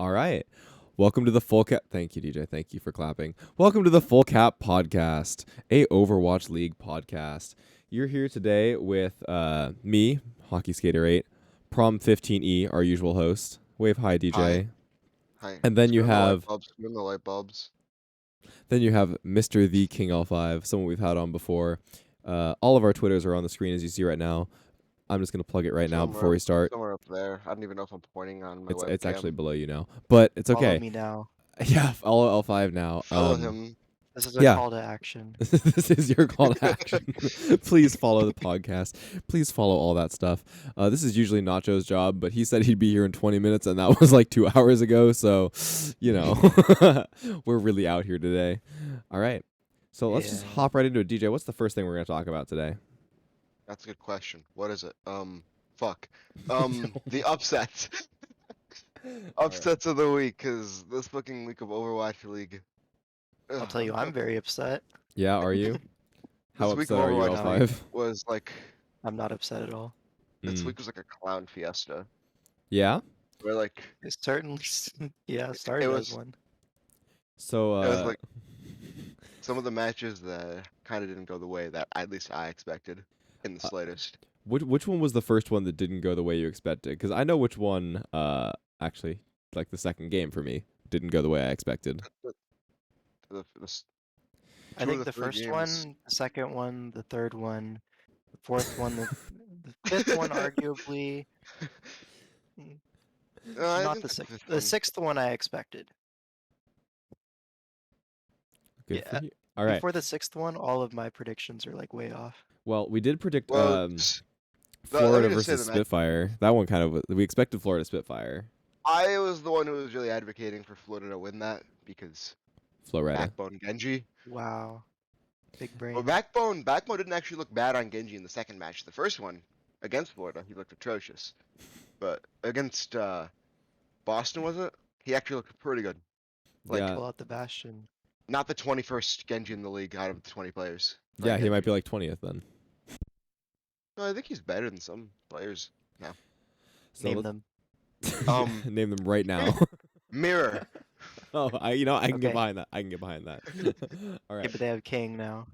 All right. Welcome to the Full Cap. Thank you, DJ. Thank you for clapping. Welcome to the Full Cap Podcast, a Overwatch League podcast. You're here today with me, Hockey Skater 8, Prom 15E, our usual host. Wave hi, DJ. Hi. And then you Spin the light have bulbs. Spin the light bulbs. Mr. The King L5, someone we've had on before. All of our Twitters are on the screen as you see right now. I'm just going to plug it right now before we start. Somewhere up there. I don't even know if I'm pointing on my webcam. It's actually below you now, but it's okay. Follow me now. Yeah, follow L5 now. Follow him. This is a yeah. call to action. This is your call to action. Please follow the podcast. Please follow all that stuff. This is usually Nacho's job, but he said he'd be here in 20 minutes, and that was like 2 hours ago. So, you know, we're really out here today. All right. So let's just hop right into it. DJ, what's the first thing we're going to talk about today? That's a good question. What is it? Fuck. The upsets. Upsets of the week, because this fucking week of Overwatch League. I'll tell you, I'm very upset. Yeah, are you? How This week upset of are you, Overwatch L5? was like, I'm not upset at all. this week was like a clown fiesta. Yeah? Where like, It certainly, started was- as one. So, it was like some of the matches that kind of didn't go the way that at least I expected in the slightest. which one was the first one that didn't go the way you expected? Because I know which one, actually, like the second game for me, didn't go the way I expected. I think the first one, the second one, the third one, the fourth one, the fifth one, arguably. Not the sixth. The sixth one I expected. Good Yeah, for you. All right. Before the sixth one, all of my predictions are like way off. Well, we did predict Well, Florida me just say versus the Spitfire. That one kind of we expected Florida Spitfire. I was the one who was really advocating for Florida to win that because Florida. Backbone Genji. Wow. Big brain. Well, Backbone didn't actually look bad on Genji in the second match. The first one against Florida, he looked atrocious. But against Boston, was it? He actually looked pretty good. Like, Yeah. Pull out the Bastion. not the 21st Genji in the league out of the 20 players. Yeah, he might Genji. be like 20th then. No, I think he's better than some players. So Name them. name them right now. Mirror. Oh, I can get Okay. behind that. I can get behind that. All Yeah, right. but they have King now.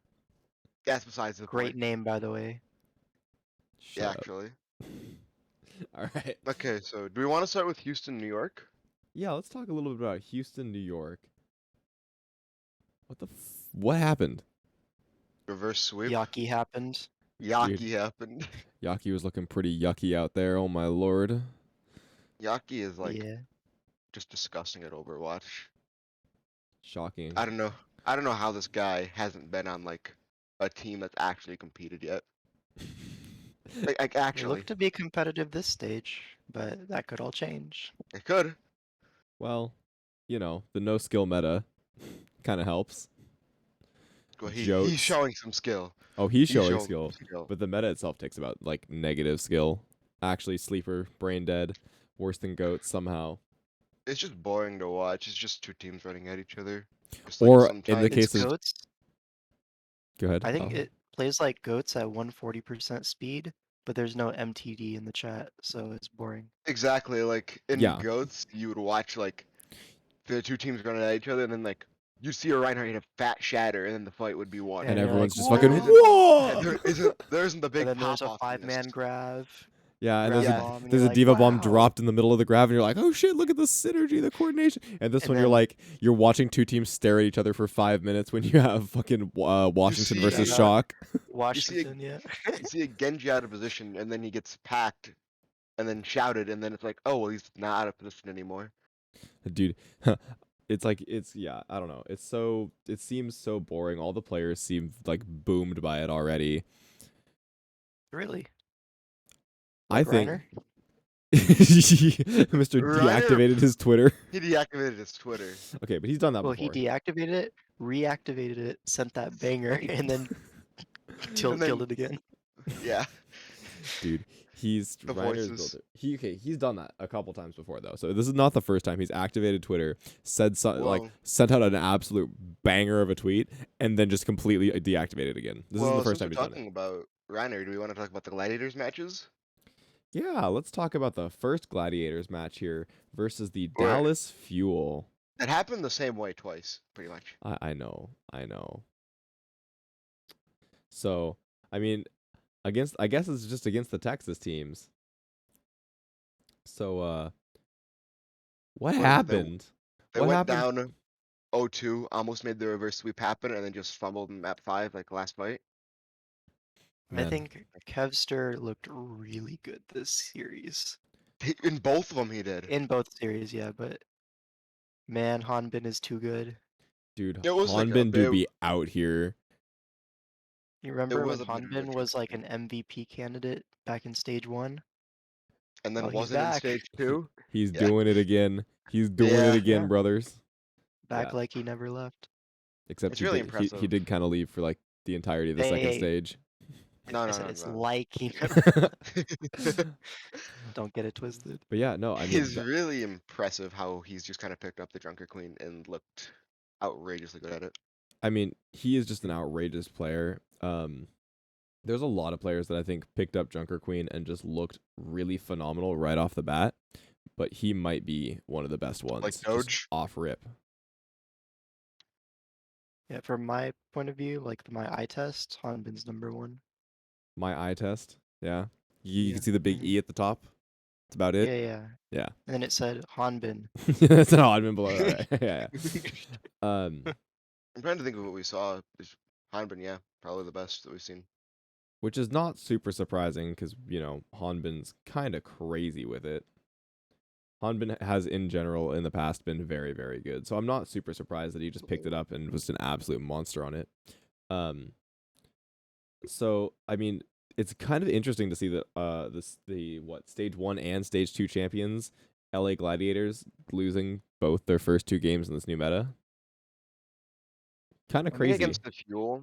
That's besides the Great point. name, by the way. Shut Yeah, up. actually. All right. Okay, so do we want to start with Houston, New York? Yeah, let's talk a little bit about Houston, New York. What happened? Reverse sweep. Yaki happened. Yaki happened. Yaki was looking pretty yucky out there. Oh my lord. Yaki is like Yeah. just disgusting at Overwatch. Shocking. I don't know how this guy hasn't been on like a team that's actually competed yet. Like They actually, look to be competitive this stage, but that could all change. it could. Well, the no skill meta kind of helps. Well, he's Jokes. showing some skill. Oh, he's showing showing skill. some skill. But the meta itself takes about like negative skill. Actually, sleeper, brain dead, worse than goats somehow. It's just boring to watch. It's just two teams running at each other. Just, Or in the sometimes- case of Goats, go ahead. I think Oh. it plays like Goats at 140% speed, but there's no MTD in the chat, so it's boring. Exactly, like in Yeah. Goats, you would watch like the two teams running at each other, and then like you see a Reinhardt hit a fat shatter, and then the fight would be won. And you're everyone's like, just fucking "Whoa!" whoa. There isn't the big And then there's a pop-off in this. 5-man grab. Yeah, and grab there's Yeah. a bomb, and there's you're a like, diva bomb "Wow." dropped in the middle of the graph, and you're like, oh shit, look at the synergy, the coordination. And this And one, you're then- like, you're watching two teams stare at each other for 5 minutes when you have fucking Washington see- versus Yeah. Shock. Washington, yeah. You see a Genji out of position, and then he gets packed, and then shouted, and then it's like, oh well, he's not out of position anymore. Dude, yeah, I don't know. It seems so boring. All the players seem like boomed by it already. Really? I Like think Reiner? Mr. Reiner- deactivated his Twitter. He deactivated his Twitter. Okay, but he's done that Well, before. he deactivated it, reactivated it, sent that banger, and then And then- killed it again. Yeah. Dude, he's The Reiner's voices. builder. He's done that a couple times before though. So this is not the first time he's activated Twitter, said Well- sent out an absolute banger of a tweet, and then just completely deactivated again. This well, isn't the first since time we're he's done it. talking about Reiner, do we want to talk about the Gladiators matches? Yeah, let's talk about the first Gladiators match here versus the Where Dallas Fuel. it happened the same way twice, pretty much. I know, I know. So, I mean, I guess it's just against the Texas teams. So, what Where happened? they What went happened? down 0-2, almost made the reverse sweep happen, and then just fumbled in map 5 like last fight. I Man, think Kevster looked really good this series. In both of them, he did. In both series, yeah, but man, Hanbin is too good. dude, It was like a Hanbin do bit. be out here. You It remember was when a bit of a Hanbin trick was like thing. an MVP candidate back in stage 1? And Well, then he's wasn't in back. stage 2. He's Yeah. doing it again. He's doing it Yeah. again, Yeah, brothers. back Yeah, like he never left. except It's really he impressive. did kind of leave for like the entirety of the second Hey, stage. No, I no, said no, it's no. like he never left. Don't get it twisted. But yeah, no, I mean, He's really impressive how he's just kind of picked up the Junker Queen and looked outrageously good at it. he is just an outrageous player. There's a lot of players that I think picked up Junker Queen and just looked really phenomenal right off the bat, but he might be one of the best Like ones just Doge. off rip. Yeah, from my point of view, like my eye test, Hanbin's #1. My eye test, yeah. You Yeah. can see the big E at the top. That's about it. Yeah, yeah. Yeah. And then it said Hanbin. That's an odd below. All right. Yeah, yeah. I'm trying to think of what we saw. Just Hanbin, yeah, probably the best that we've seen. Which is not super surprising because, Hanbin's kind of crazy with it. Hanbin has, in general, in the past, been very, very good. So I'm not super surprised that he just picked it up and was an absolute monster on it. Um, so, I mean, it's kind of interesting to see that stage 1 and stage 2 champions, LA Gladiators, losing both their first 2 games in this new meta. Kind of I think crazy. against the Fuel,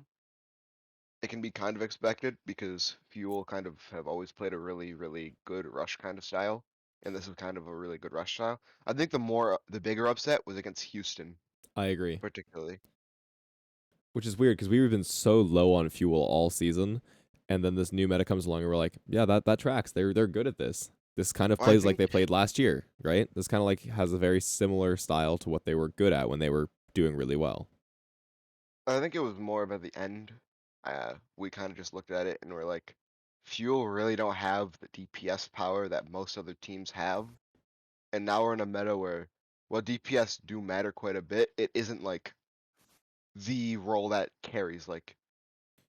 it can be kind of expected because Fuel kind of have always played a really, really good rush kind of style. And this is kind of a really good rush style. I think the bigger upset was against Houston, I agree. particularly. Which is weird because we've been so low on fuel all season, and then this new meta comes along and we're like, yeah, that tracks. They're good at this. This kind of I plays like think they played last year, right? This kind of like has a very similar style to what they were good at when they were doing really well. I think it was more about the end. We kind of just looked at it and we're like, Fuel really don't have the DPS power that most other teams have. And now we're in a meta where, while DPS do matter quite a bit, it isn't like the role that carries like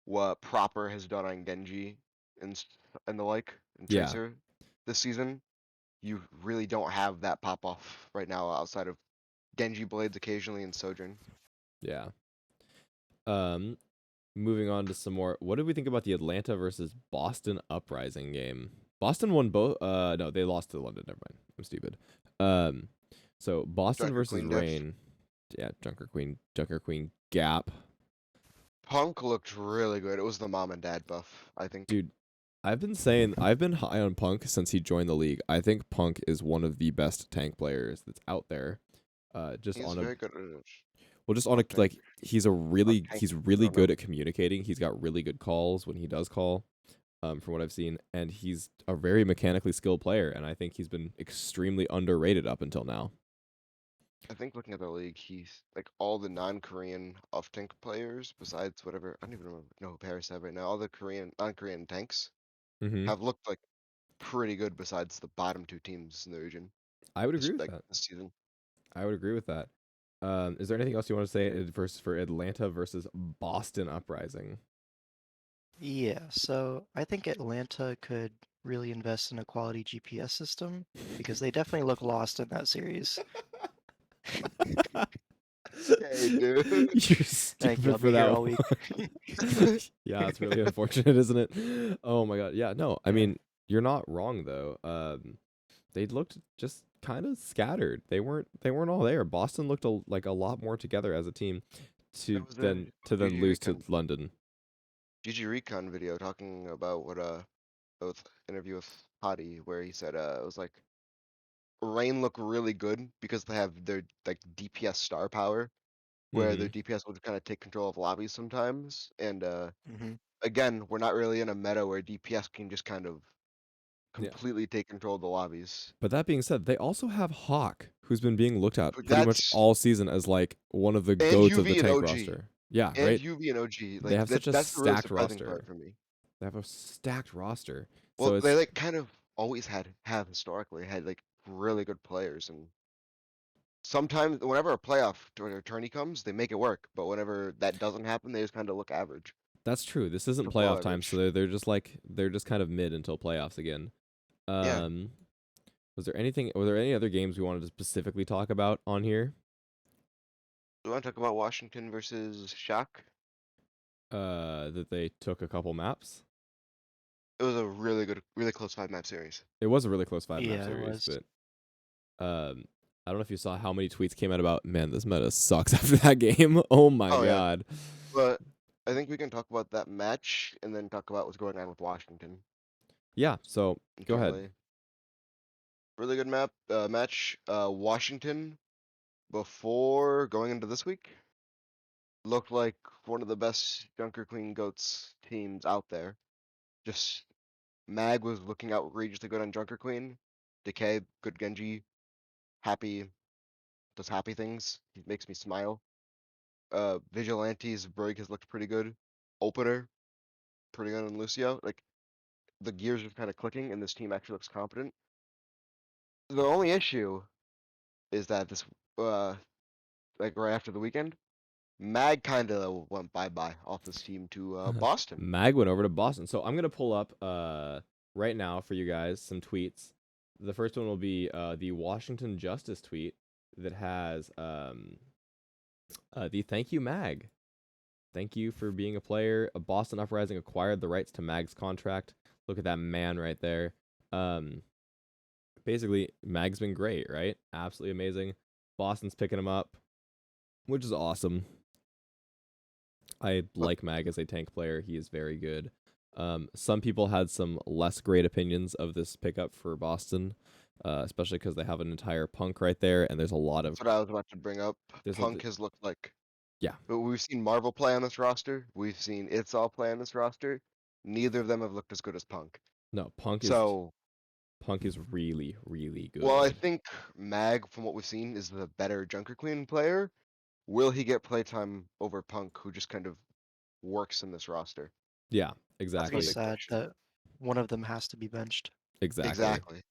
what Proper has done on Genji and the like, and Yeah, Tracer this season. You really don't have that pop off right now outside of Genji Blades occasionally and Sojourn. yeah. Um, moving on to some more. What did we think about the Atlanta versus Boston Uprising game? Boston won both. No, they lost to London. Never mind. I'm stupid. Um, so Boston Junker versus Queen diff. Rain. Yeah, Junker Queen gap. Punk looked really good. It was the mom and dad buff, I think. Dude, I've been high on Punk since he joined the league. I think Punk is one of the best tank players that's out there. Just He's on a very good at it. just on a Tank. like he's Tank, I really don't know. good at communicating. He's got really good calls when he does call. From what I've seen, and he's a very mechanically skilled player, and I think he's been extremely underrated up until now. I think looking at the league, he's like all the non-Korean off-tank players, besides whatever, I don't even know who Paris have right now. All the non-Korean tanks Mm-hmm. have looked like pretty good besides the bottom 2 teams in the region I would agree with like that. this season. I would agree with that. Is there anything else you want to say for Atlanta versus Boston Uprising? Yeah, so I think Atlanta could really invest in a quality GPS system because they definitely look lost in that series. Hey, dude. You're Thank you. stupid I'll for be here that all one. week. Yeah, it's really unfortunate, isn't it? Oh my god. Yeah, no. I mean, you're not wrong though. They looked just kind of scattered. They weren't all there. Boston looked like a lot more together as a team There to was a then GG lose to Recon, London. GG Recon video talking about what with interview with Hadi where he said it was like Rain look really good because they have their like DPS star power where Mm-hmm. their DPS will kind of take control of lobbies sometimes. And hmm again, we're not really in a meta where DPS can just kind of completely take control of the lobbies. But that being said, they also have Hawk, who's been being looked at pretty much That's all season as like one of the and goats of the UV and tank OG. roster. Yeah, And right. UV and OG. They Like have such a that's the really stacked surprising roster. part for me. They have a stacked roster. Well, So they it's like kind of always have historically had like really good players, and sometimes whenever a playoff tourney comes, they make it work. But whenever that doesn't happen, they just kind of look average that's true. This isn't to below playoff time, so average. they're just kind of mid until playoffs again. Yeah. Were there any other games we wanted to specifically talk about on here? Do you want to talk about Washington versus Shock? That they took a couple maps. It was a really good, really close 5-map series. It was a really close 5-map Yeah, it series, was. but I don't know if you saw how many tweets came out about, man, this meta sucks after that game. Oh my Oh yeah. god. But I think we can talk about that match and then talk about what's going on with Washington. Yeah, so go ahead. currently. Really good match. Washington, before going into this week, looked like one of the best Junker Queen Goats teams out there. Just Mag was looking outrageously good on Junker Queen. Decay, good Genji. Happy, does happy things. He makes me smile. Vigilante's Brig has looked pretty good. Opener, pretty good on Lucio. Like, the gears are kind of clicking, and this team actually looks competent. The only issue is that this, like right after the weekend, Mag kind of went bye-bye off this team to Boston. Mag went over to Boston. So I'm going to pull up right now for you guys some tweets. The first one will be the Washington Justice tweet that has the thank you Mag. Thank you for being a player. Boston Uprising acquired the rights to Mag's contract. Look at that man right there. Basically, Mag's been great, right? Absolutely amazing. Boston's picking him up, which is awesome. I like Mag as a tank player. He is very good. Some people had some less great opinions of this pickup for Boston, especially because they have an entire Punk right there, and there's a lot of... That's what I was about to bring up. There's Punk has looked like... Yeah. But we've seen Marvel play on this roster. We've seen It's All play on this roster. Neither of them have looked as good as Punk. No, Punk is really, really good. Well, I think Mag, from what we've seen, is the better Junker Queen player. Will he get playtime over Punk, who just kind of works in this roster? Yeah, It's exactly. pretty sad that one of them has to be benched. Exactly.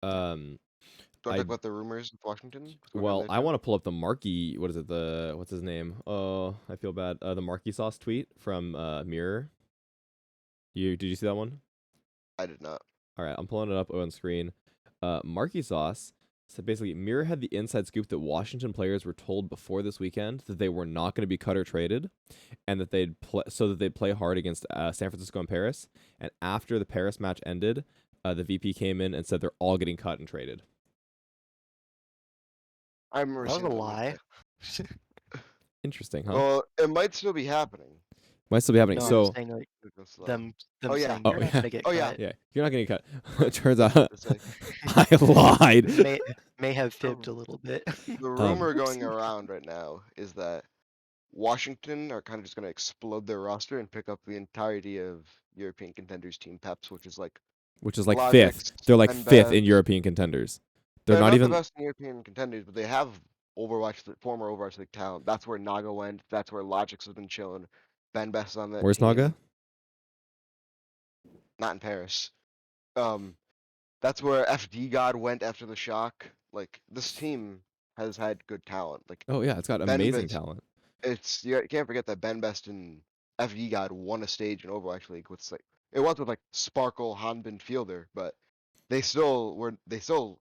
Do you want to I- talk about the rumors with Washington? What's going on Well, there, I too? want to pull up the Marky. What is it? What's his name? Oh, I feel bad. The Marky Sauce tweet from Mirror. Did you see that one? I did not. All right, I'm pulling it up on screen. Marky Sauce said basically Mirror had the inside scoop that Washington players were told before this weekend that they were not going to be cut or traded, and that they'd play hard against San Francisco and Paris. And after the Paris match ended, the VP came in and said they're all getting cut and traded. I remember That was a seeing lie. Interesting, huh? Well, it might still be happening. Might still be happening. No, I'm so saying like It's been slow. them Oh, yeah. saying Oh, you're not yeah. gonna get Oh, yeah. cut. yeah, you're not getting cut. It turns I was out about to say. I lied. May have fibbed a little bit. The rumor going around right now is that Washington are kind of just going to explode their roster and pick up the entirety of European contenders team Peps, which is like fifth. They're like and fifth in Bevs. European contenders. They're They're not not even. the best in European contenders, but they have former Overwatch League talent. That's where Naga went. That's where Logix has been chilling. Ben Best on that Where's team. Naga? Not in Paris. That's where FD God went after the shock. Like, this team has had good talent. Like, Oh yeah, it's got Ben amazing Best- talent. you can't forget that Ben Best and FD God won a stage in Overwatch League with it was with like Sparkle, Hanbin, Fielder, but they still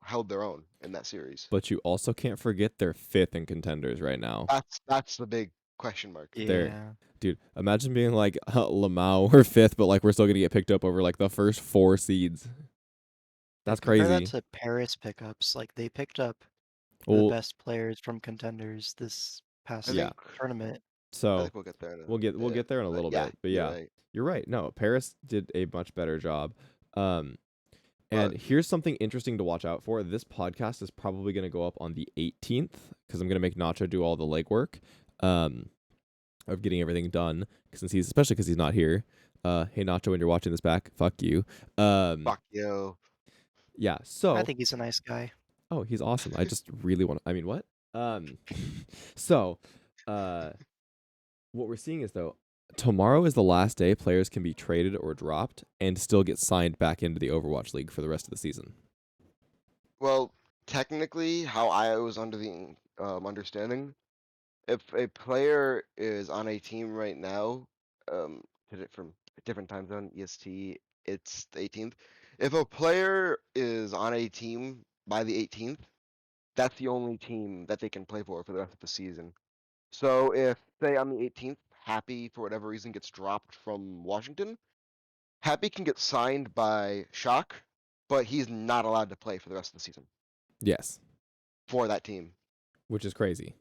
held their own in that series. But you also can't forget they're fifth in contenders right now. That's the big question mark. Yeah. Dude, imagine being like Lamau, we're fifth, but like we're still gonna get picked up over like the first 4 seeds. That's Compare crazy. that to Paris pickups. Like they picked up Well, the best players from contenders this past Yeah. tournament. I so think we'll get there. we'll get there in a little bit. But you're yeah, right. you're right. No, Paris did a much better job. And But- here's something interesting to watch out for. This podcast is probably going to go up on the 18th because I'm going to make Nacho do all the legwork of getting everything done. Especially because he's not here. Hey Nacho, when you're watching this back, fuck you. Fuck you. Yeah. I So, think he's a nice guy. oh, he's awesome. I just really want. I mean, what? Um. So, uh, what we're seeing is though, tomorrow is the last day players can be traded or dropped and still get signed back into the Overwatch League for the rest of the season. Well, technically, how I was under the understanding, if a player is on a team right now, from a different time zone, EST, it's the 18th. If a player is on a team by the 18th, that's the only team that they can play for the rest of the season. So if, say, on the 18th, Happy, for whatever reason, gets dropped from Washington, Happy can get signed by Shock, but he's not allowed to play for the rest of the season Yes, for that team. which is crazy.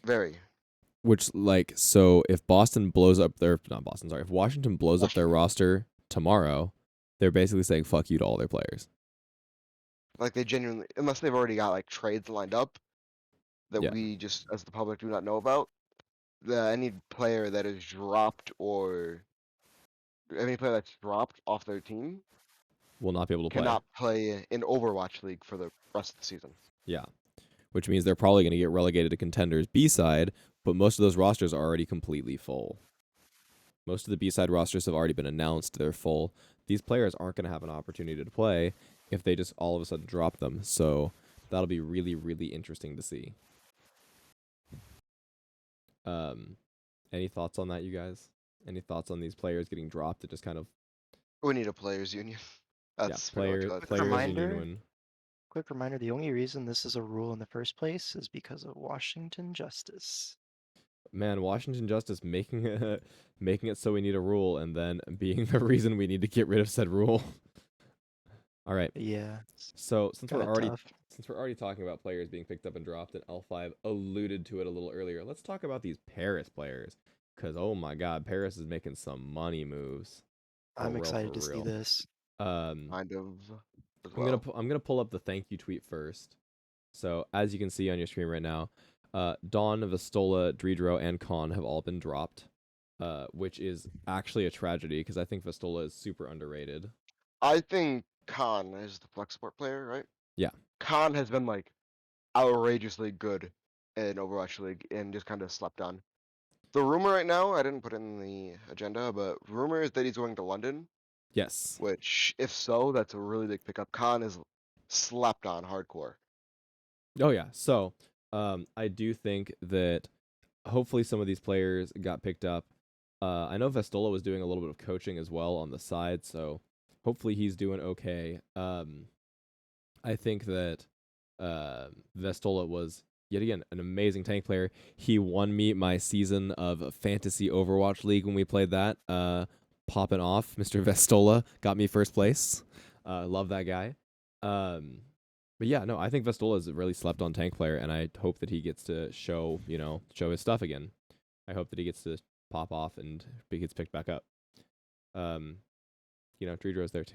Very. Which like so if Boston blows up their not Boston, sorry, if Washington blows up their Washington. roster tomorrow, they're basically saying fuck you to all their players. Like they genuinely, unless they've already got like trades lined up that Yeah. we just as the public do not know about, any player that is dropped or any player that's dropped off their team Will not be able to play. cannot play in Overwatch League for the rest of the season. Yeah. Which means they're probably going to get relegated to contenders B side, but most of those rosters are already completely full. Most of the B side rosters have already been announced, they're full. These players aren't going to have an opportunity to play if they just all of a sudden drop them. So that'll be really, really interesting to see. Any thoughts on that, you guys? Any thoughts on these players getting dropped and just kind of We need a players union. That's pretty much what it is. players reminder. union win? Quick reminder, the only reason this is a rule in the first place is because of Washington Justice. Man, Washington Justice making it so we need a rule and then being the reason we need to get rid of said rule. All right. Yeah. So since we're Kinda tough. already talking about players being picked up and dropped, and L5 alluded to it a little earlier, let's talk about these Paris players. Cause oh my God, Paris is making some money moves. I'm excited to see this. Kind of as I'm well. I'm gonna pull up the thank you tweet first. So as you can see on your screen right now, Dawn, Vastola, Dredro, and Khan have all been dropped, which is actually a tragedy because I think Vastola is super underrated. I think Khan is the flex support player, right? Yeah. Khan has been like outrageously good in Overwatch League and just kind of slept on. The rumor right now, I didn't put in the agenda, but rumor is that he's going to London, Yes. which if so, that's a really big pickup. Khan is slept on hardcore. Oh yeah. So, I do think that hopefully some of these players got picked up. I know Vastola was doing a little bit of coaching as well on the side, so hopefully he's doing okay. I think that Vastola was yet again an amazing tank player. He won me my season of Fantasy Overwatch League when we played that. Popping off, Mr. Vastola got me first place. Love that guy. But yeah, no, I think Vastola is a really slept on tank player, and I hope that he gets to show his stuff again. I hope that he gets to pop off and he gets picked back up. Dredro's there too.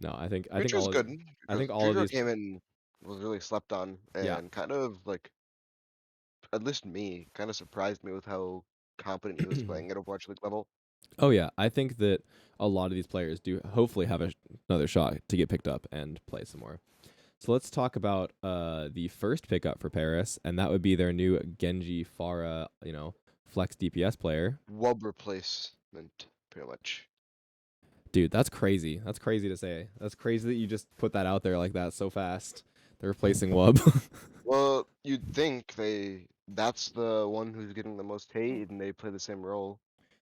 No, I think Which all was good. I think all of Dredro these came in, was really slept on, Yeah. and kind of like, at least me, kind of surprised me with how competent he was playing at Overwatch League level. Oh yeah, I think that a lot of these players do hopefully have another shot to get picked up and play some more. So let's talk about the first pickup for Paris, and that would be their new Genji Pharah, flex DPS player. Wub replacement, pretty much. Dude, that's crazy. That's crazy to say. That's crazy that you just put that out there like that so fast. They're replacing Wub. Well, you'd think that's the one who's getting the most hate, and they play the same role.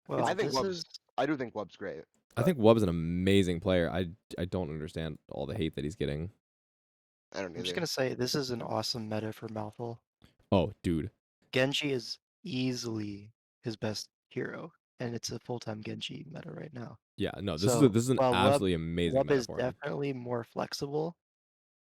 Well, I think this is I do think Wub's great. I think Wub's an amazing player. I don't understand all the hate that he's getting. I don't I'm just either. gonna say this is an awesome meta for Malthal. Oh, dude. Genji is easily his best hero, and it's a full-time Genji meta right now. Yeah, no, So this is an while absolutely amazing Wub meta is for him. definitely more flexible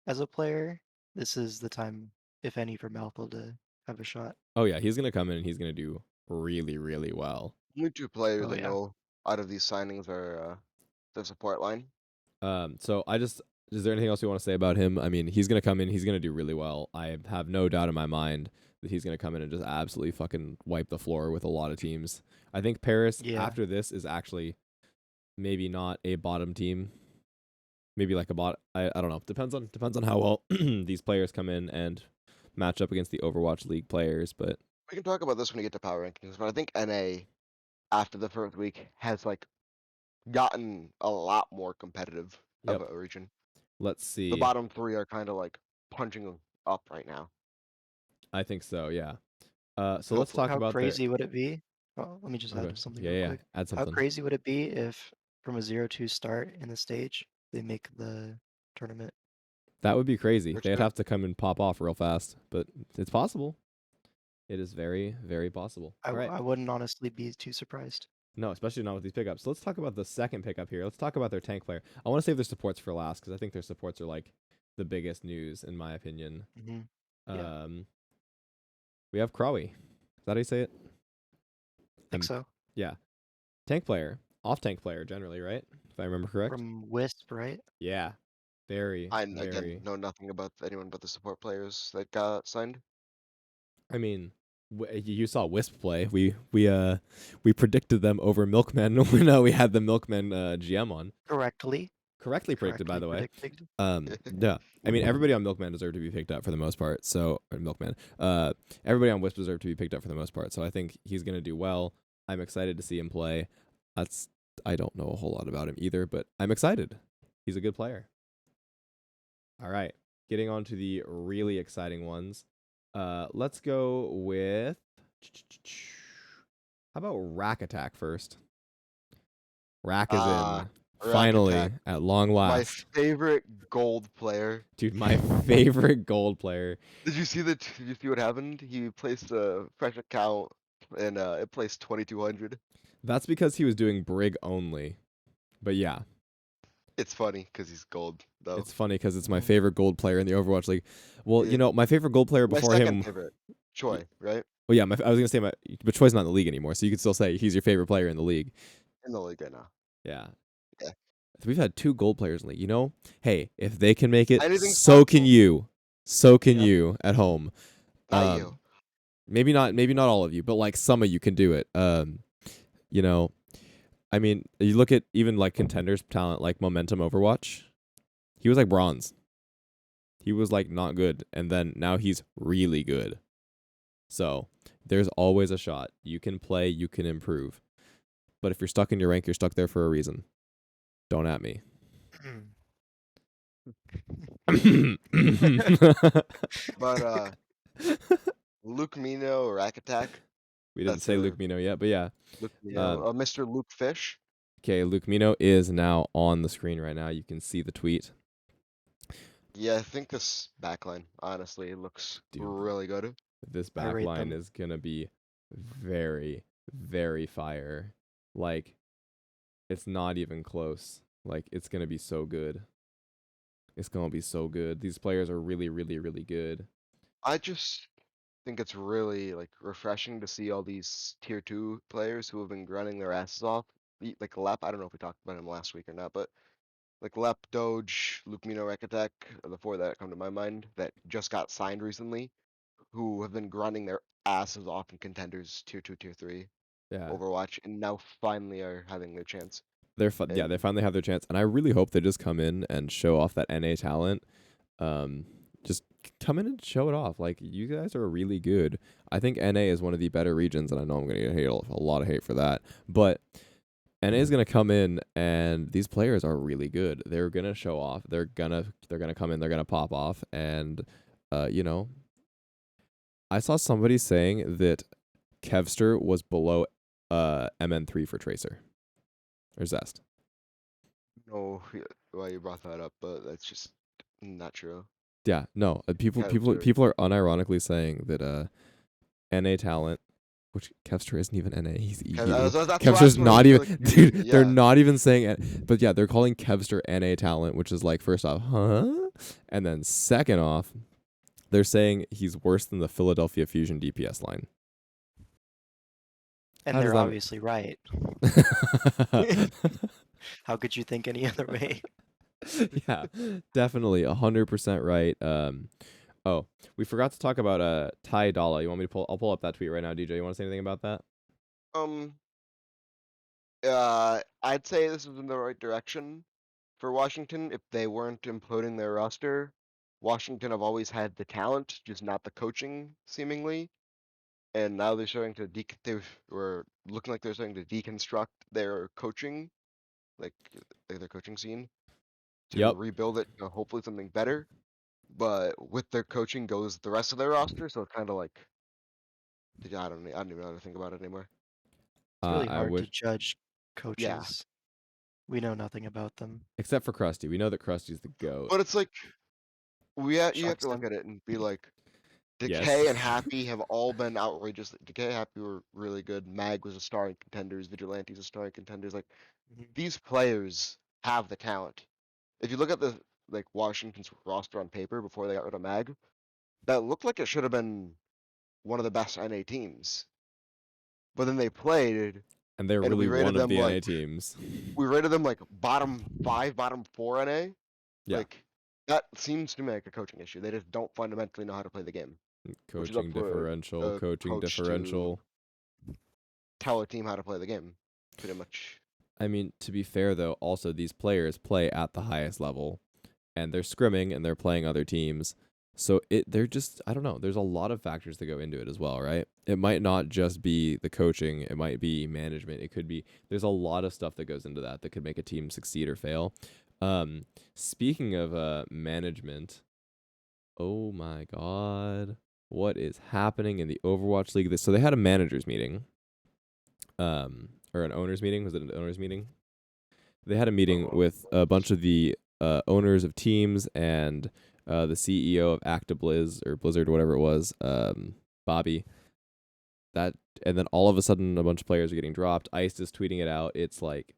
as a player, this is the time, if any, for Malthal to have a shot. Oh yeah, he's gonna come in and he's gonna do really, really well. Only two players Oh, I yeah. know out of these signings are the support line. So is there anything else you want to say about him? I mean, he's gonna come in, he's gonna do really well. I have no doubt in my mind that he's gonna come in and just absolutely fucking wipe the floor with a lot of teams. I think Paris Yeah. after this is actually maybe not a bottom team. maybe like a bot. I don't know. Depends on how well these players come in and match up against the Overwatch League players. But We can talk about this when we get to power rankings, but I think NA after the first week has like gotten a lot more competitive of yep, a region. let's The see. bottom three are kind of like punching up right now. I think so. Yeah. So let's Hopefully. talk How about their. crazy would it be? Oh, let me just Okay. add something Yeah, real yeah. quick. Add How something. crazy would it be if from a 0-2 start in the stage, they make the tournament? That would be crazy. Which They'd could have to come and pop off real fast, but it's possible. It is very, very possible. All right. I wouldn't honestly be too surprised. No, especially not with these pickups. So let's talk about the second pickup here. Let's talk about their tank player. I want to save their supports for last because I think their supports are like the biggest news in my opinion. Hmm. Yeah, We have Crowy. Is that how you say it? I think so. Yeah. Tank player. Off tank player generally, right? If I remember correct. From Wisp, right? Yeah. Very, I again very. know nothing about anyone but the support players that got signed. I mean, you saw Wisp play. We predicted them over Milkmen when we had the Milkmen GM on. Correctly. Correctly predicted, by the way. Predicted. Yeah. I mean, everybody on Milkman deserved to be picked up for the most part. So, or Milkman. Everybody on Wisp deserved to be picked up for the most part. So I think he's gonna do well. I'm excited to see him play. I don't know a whole lot about him either, but I'm excited. He's a good player. All right, getting on to the really exciting ones. Let's go with how about Rack Attack first? Rack is in Rack finally Attack. at long My last. favorite gold player. Dude, my favorite gold player. Did you see Did you see what happened? He placed a fresh account and it placed 2200. That's because he was doing Brig only. But yeah, It's funny because he's gold though. it's funny because it's my Mhm. favorite gold player in the Overwatch League. Well, Yeah. my favorite gold player My before second him. favorite, Choi, right? Well, yeah, I was gonna say but Troy's not in the league anymore, so you could still say he's your favorite player in the league. In the league right now. Yeah. Yeah. We've had 2 gold players in the league. Hey, if they can make it, Anything's so can possible. you. So can Yep. you at home. Not you. Maybe not all of you, but like some of you can do it. You know, I mean, you look at even like contenders talent like Momentum Overwatch. He was like bronze. He was like not good, and then now he's really good. So there's always a shot. You can play, you can improve. But if you're stuck in your rank, you're stuck there for a reason. Don't at me. But Luke Mino or Rack Attack. We didn't say Luke Mino yet, but yeah. Luke Mino. Mr. Luke Fish. Okay, Luke Mino is now on the screen right now. You can see the tweet. Yeah, I think this backline honestly looks Dude. really good. This I rate backline them. is gonna be very, very fire. Like, it's not even close. Like, it's gonna be so good. It's gonna be so good. These players are really, really, really good. I just think it's really like refreshing to see all these tier 2 players who have been grinding their asses off. Like Lep, I don't know if we talked about him last week or not, but like Lep, Doge, Luke Mino, Rekatek, the 4 that come to my mind that just got signed recently, who have been grinding their asses off in contenders tier 2, tier 3 Yeah. Overwatch, and now finally are having their chance. Yeah, they finally have their chance, and I really hope they just come in and show off that NA talent. Just come in and show it off. Like, you guys are really good. I think NA is one of the better regions, and I know I'm gonna get a lot of hate for that, but NA is gonna come in, and these players are really good. They're gonna show off. They're gonna come in. They're gonna pop off, and I saw somebody saying that Kevster was below MN3 for Tracer or Zest. No, why you brought that up, but that's just not true. Yeah, no. People Kevster. are unironically saying that NA talent, which Kevster isn't even NA. He's EU. Kevster's not even, dude. Yeah. They're not even saying, but yeah, they're calling Kevster NA talent, which is like, first off, huh? And then second off, they're saying he's worse than the Philadelphia Fusion DPS line. And How does they're that- obviously right. How could you think any other way? Yeah, definitely 100% right. Oh, we forgot to talk about Tydolla. You want me to pull? I'll pull up that tweet right now, DJ. You want to say anything about that? I'd say this is in the right direction for Washington if they weren't imploding their roster. Washington have always had the talent, just not the coaching, seemingly. And now they're starting to they were looking like they're starting to deconstruct their coaching, like their coaching scene, to Yep. rebuild it to hopefully something better. But with their coaching goes the rest of their roster, so it's kind of like I don't even know how to think about it anymore. It's really I hard to wish, judge Yeah, coaches. We know nothing about them. except for Krusty. We know that Krusty's the GOAT. but it's like you have Shark to look Sim. at it and be like, Yes. Decay and Happy have all been outrageous. Decay and Happy were really good. Mag was a star in contenders. Vigilante's a star in contenders. Like Mhm. these players have the talent. If you look at the like Washington's roster on paper before they got rid of Mag, that looked like it should have been one of the best NA teams. But then they played, And they're and really one of the NA teams. we rated them like bottom 5, bottom 4 NA. Yeah. Like that seems to me like a coaching issue. They just don't fundamentally know how to play the game, which is up Coaching for differential, a coaching coach to differential. tell a team how to play the game, pretty much. I mean, to be fair though, also these players play at the highest level, and they're scrimming and they're playing other teams. So they're just, I don't know. There's a lot of factors that go into it as well, right? It might not just be the coaching. It might be management. It could be, there's a lot of stuff that goes into that could make a team succeed or fail. Speaking of management, oh my God, what is happening in the Overwatch League? So they had a managers meeting, or an owners meeting. Was it an owners meeting? They had a meeting with a bunch of the owners of teams and the CEO of ActiBliz or Blizzard, whatever it was, Bobby. That, and then all of a sudden, a bunch of players are getting dropped. Ice is tweeting it out. It's like,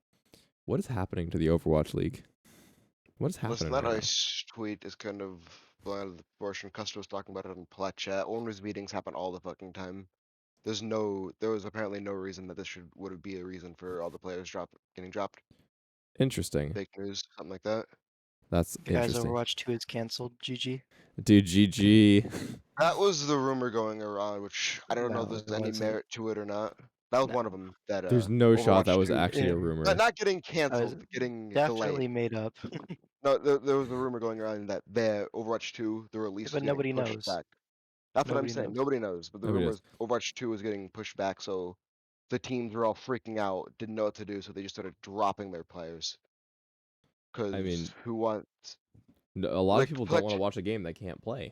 what is happening to the Overwatch League? What is Listen, happening that right now? ice tweet is kind of blown out of the proportion. Custer was talking about it in Plat chat. Owners meetings happen all the fucking time. There was apparently no reason that this would be a reason for all the players getting dropped. Interesting. Fake news, something like that. That's Guys, interesting. Overwatch 2 is canceled. GG. Dude, GG. That was the rumor going around, which I don't know if No, there's it any wasn't. merit to it or not. That was No. one of them. That There's no shot that Overwatch was 2, actually a It rumor. not getting was canceled, getting delayed. definitely made up. No, there was a rumor going around that the Overwatch 2, the release was But getting nobody pushed knows. back. That's what I'm Nobody saying. knows. Nobody knows, but the Nobody rumor knows. is Overwatch 2 was getting pushed back, so the teams were all freaking out, didn't know what to do, so they just started dropping their players. I Because mean, who wants a lot of like people don't want to watch a game they can't play.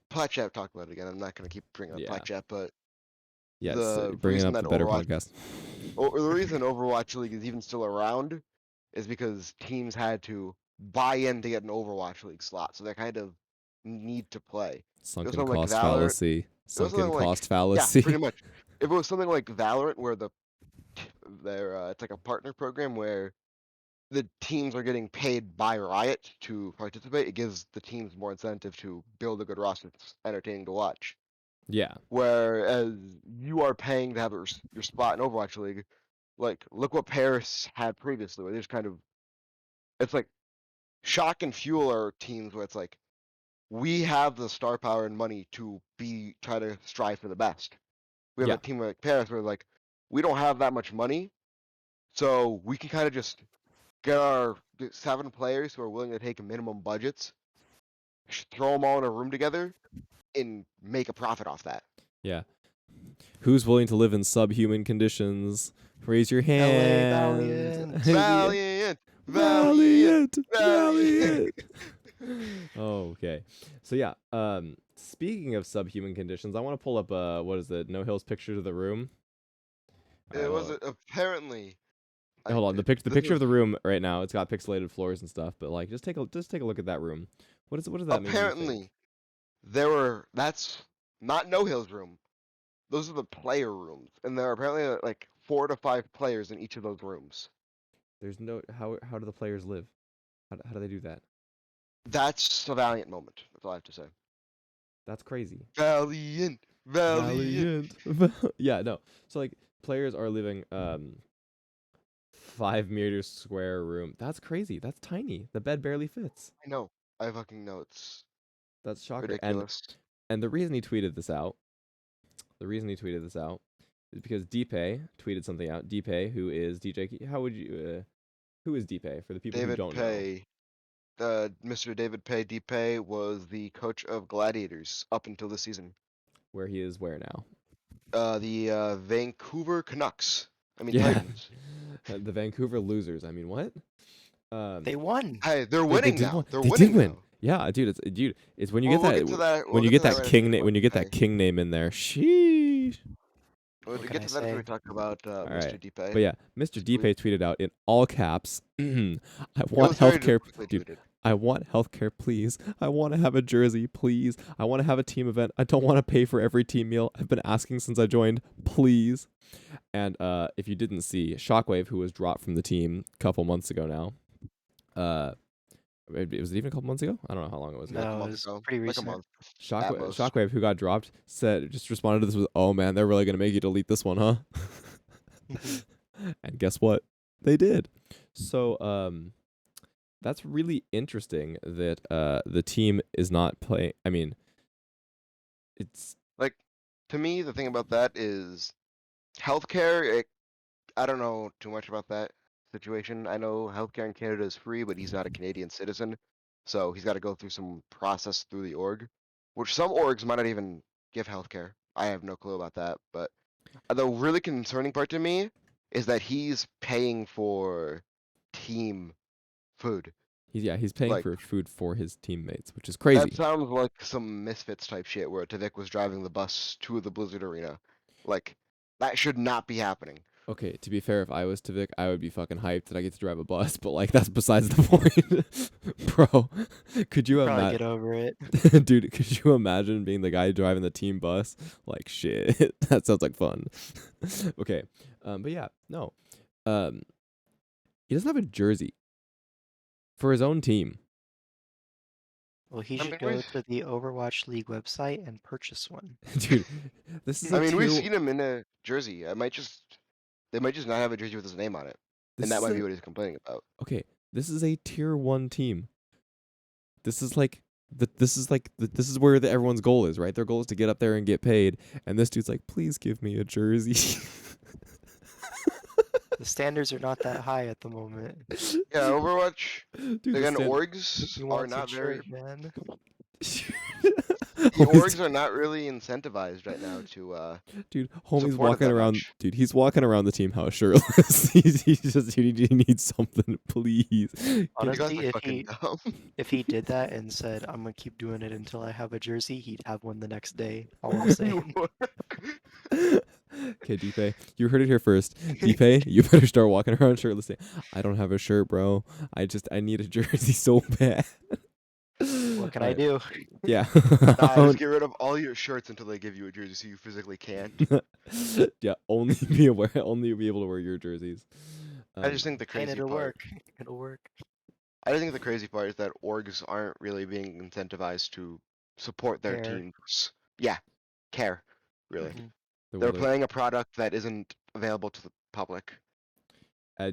Platchat talked about it again. I'm not gonna keep bringing up Yeah. Platchat, but Yes, the bringing reason up that the better Overwatch podcast. or the reason Overwatch League is even still around is because teams had to buy in to get an Overwatch League slot, so they kind of need to play. It was Sunken something like cost Valorant. fallacy. It was something Sunken like cost yeah, pretty fallacy. much. If it was something like Valorant, where it's like a partner program where the teams are getting paid by Riot to participate, it gives the teams more incentive to build a good roster that's entertaining to watch. Yeah. Whereas you are paying to have your spot in Overwatch League, like look what Paris had previously, where they just kind of it's like Shock and Fuel are teams where it's like we have the star power and money to try to strive for the best. We have Yeah. a team like Paris where like we don't have that much money, so we can kind of just get 7 players who are willing to take minimum budgets, throw them all in a room together, and make a profit off that. Yeah. Who's willing to live in subhuman conditions? Raise your hand. Valiant. Valiant, Valiant. Valiant. Oh, okay. So yeah, speaking of subhuman conditions, I want to pull up what is it? No Hill's pictures of the room. All right, It hold was on. apparently. Hold on. The This picture of was the room right now. It's got pixelated floors and stuff, but like, just take a look at that room. What does that make you think? apparently that's not No Hill's room. Those are the player rooms, and there are apparently like 4 to 5 players in each of those rooms. There's no how do the players live? How do they do that? That's a Valiant moment. That's all I have to say. That's crazy. Valiant, Valiant. Yeah, no. So like players are living 5 meters square room. That's crazy. That's tiny. The bed barely fits. I know. I fucking know. It's That's shocker. ridiculous. And the reason he tweeted this out, is because Deepay tweeted something out. Deepay, who is DJ, Who is DPay for the people who David don't know? Pay. Mr. David Pay DPay was the coach of Gladiators up until this season. Where he is where now? The Vancouver Canucks. I mean Yeah. Titans. The Vancouver losers. I mean, what? They won. Hey, they're They winning did now. win. They're They winning did win. now. Yeah, dude. It's when you We'll get that get to that. when We'll you get get to that right king after we when you talk get that DPay. king name in there. Sheesh. We'll What get can to I that after we say? talk about All Mr. right. DPay. But yeah, Mr. Tweet. DPay tweeted out in all caps, I It want was very healthcare, quickly dude. tweeted. I want healthcare, please. I want to have a jersey, please. I want to have a team event. I don't want to pay for every team meal. I've been asking since I joined, please. And if you didn't see, Shockwave, who was dropped from the team a couple months ago now, was it even a couple months ago? I don't know how long it was ago. Like a No, it month was ago. pretty Like a recent. month. At Shockwave, most. Shockwave, who got dropped, just responded to this with, "Oh man, they're really gonna make you delete this one, huh?" And guess what? They did. So that's really interesting that the team is not playing. I mean, it's Like, to me, the thing about that is healthcare. I don't know too much about that situation. I know healthcare in Canada is free, but he's not a Canadian citizen, so he's got to go through some process through the org, which some orgs might not even give healthcare. I have no clue about that, but the really concerning part to me is that he's paying for team food. he's paying Like, for food for his teammates, which is that crazy. sounds like some Misfits type shit where Tavik was driving the bus to the Blizzard Arena. Like, that should not be happening. Okay, to be fair, if I was Tavik, I would be fucking hyped that I get to drive a bus, but like that's besides the point. Bro, could you Probably imagine? get over it. Dude, could you imagine being the guy driving the team bus? Like shit. That sounds like fun. Okay. But yeah, no. He doesn't have a jersey for his own team. Well, he I should mean, go to the Overwatch League website and purchase one. Dude, this is I a mean, we've tier seen him in a jersey. They might just not have a jersey with his name on it, this and that is might a- be what he's complaining about. Okay, this is a tier 1 team. This is like this is where everyone's goal is, right? Their goal is to get up there and get paid, and this dude's like, "Please give me a jersey." The standards are not that high at the moment. Yeah, Overwatch. Dude, the Again, stand- orgs He are wants a not very. shirt, man. The orgs are not really incentivized right now to Dude, homie's support it walking that around. much. Dude, he's walking around the team house shirtless. He's just he needs something, please. You guys Honestly, are fucking dumb. if he did that and said, "I'm gonna keep doing it until I have a jersey," he'd have one the next day. All I'm saying. Okay, Deepay, you heard it here first. Deepay, you better start walking around shirtless. Saying, "I don't have a shirt, bro. I need a jersey so bad." What can I do? Yeah. Nah, just get rid of all your shirts until they give you a jersey, so you physically can't. Yeah, only be able to wear your jerseys. I just think the And crazy it'll part. work. It'll work. I think the crazy part is that orgs aren't really being incentivized to support their Care. teams. Yeah, care. Really, Mhm. they're playing a product that isn't available to the public.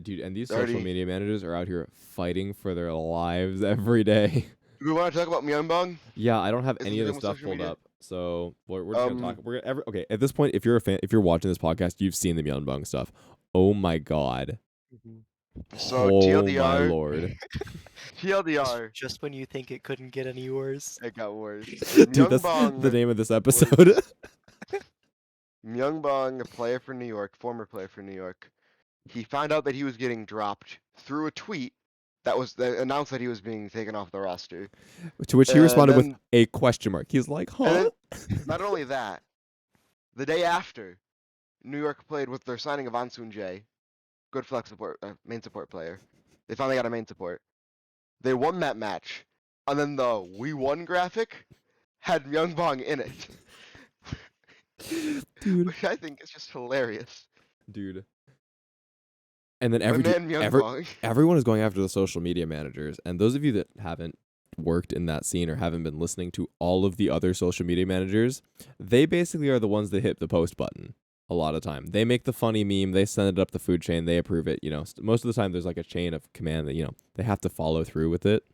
Dude, and these They're social already- media managers are out here fighting for their lives every day. Do we want to talk about Myeongbong? Yeah, I don't have Isn't any of he the on stuff social pulled media? up, so we're just gonna talk. Um, Okay. At this point, if you're a fan, if you're watching this podcast, you've seen the Myeonbong stuff. Oh my god! Mhm. So Oh my TLDR, lord! TLDR, Just when you think it couldn't get any worse. it got worse. Dude, that's the Myeongbong, name of this episode. Myeongbong, a player for New York, former player for New York, he found out that he was getting dropped through a tweet that announced that he was being taken off the roster. To which he responded with then- a question mark. He's like, "Huh?" And then, not only that, the day after, New York played with their signing of Ansun Jae, good flex support, main support player. They finally got a main support. They won that match, and then the "We won" graphic had Myeongbong in it, Dude, which I think is just hilarious. dude. And then My man Myeongbong. everyone is going after the social media managers, and those of you that haven't worked in that scene or haven't been listening to all of the other social media managers, they basically are the ones that hit the post button a lot of time. They make the funny meme, they send it up the food chain, they approve it. Most of the time there's like a chain of command that they have to follow through with it,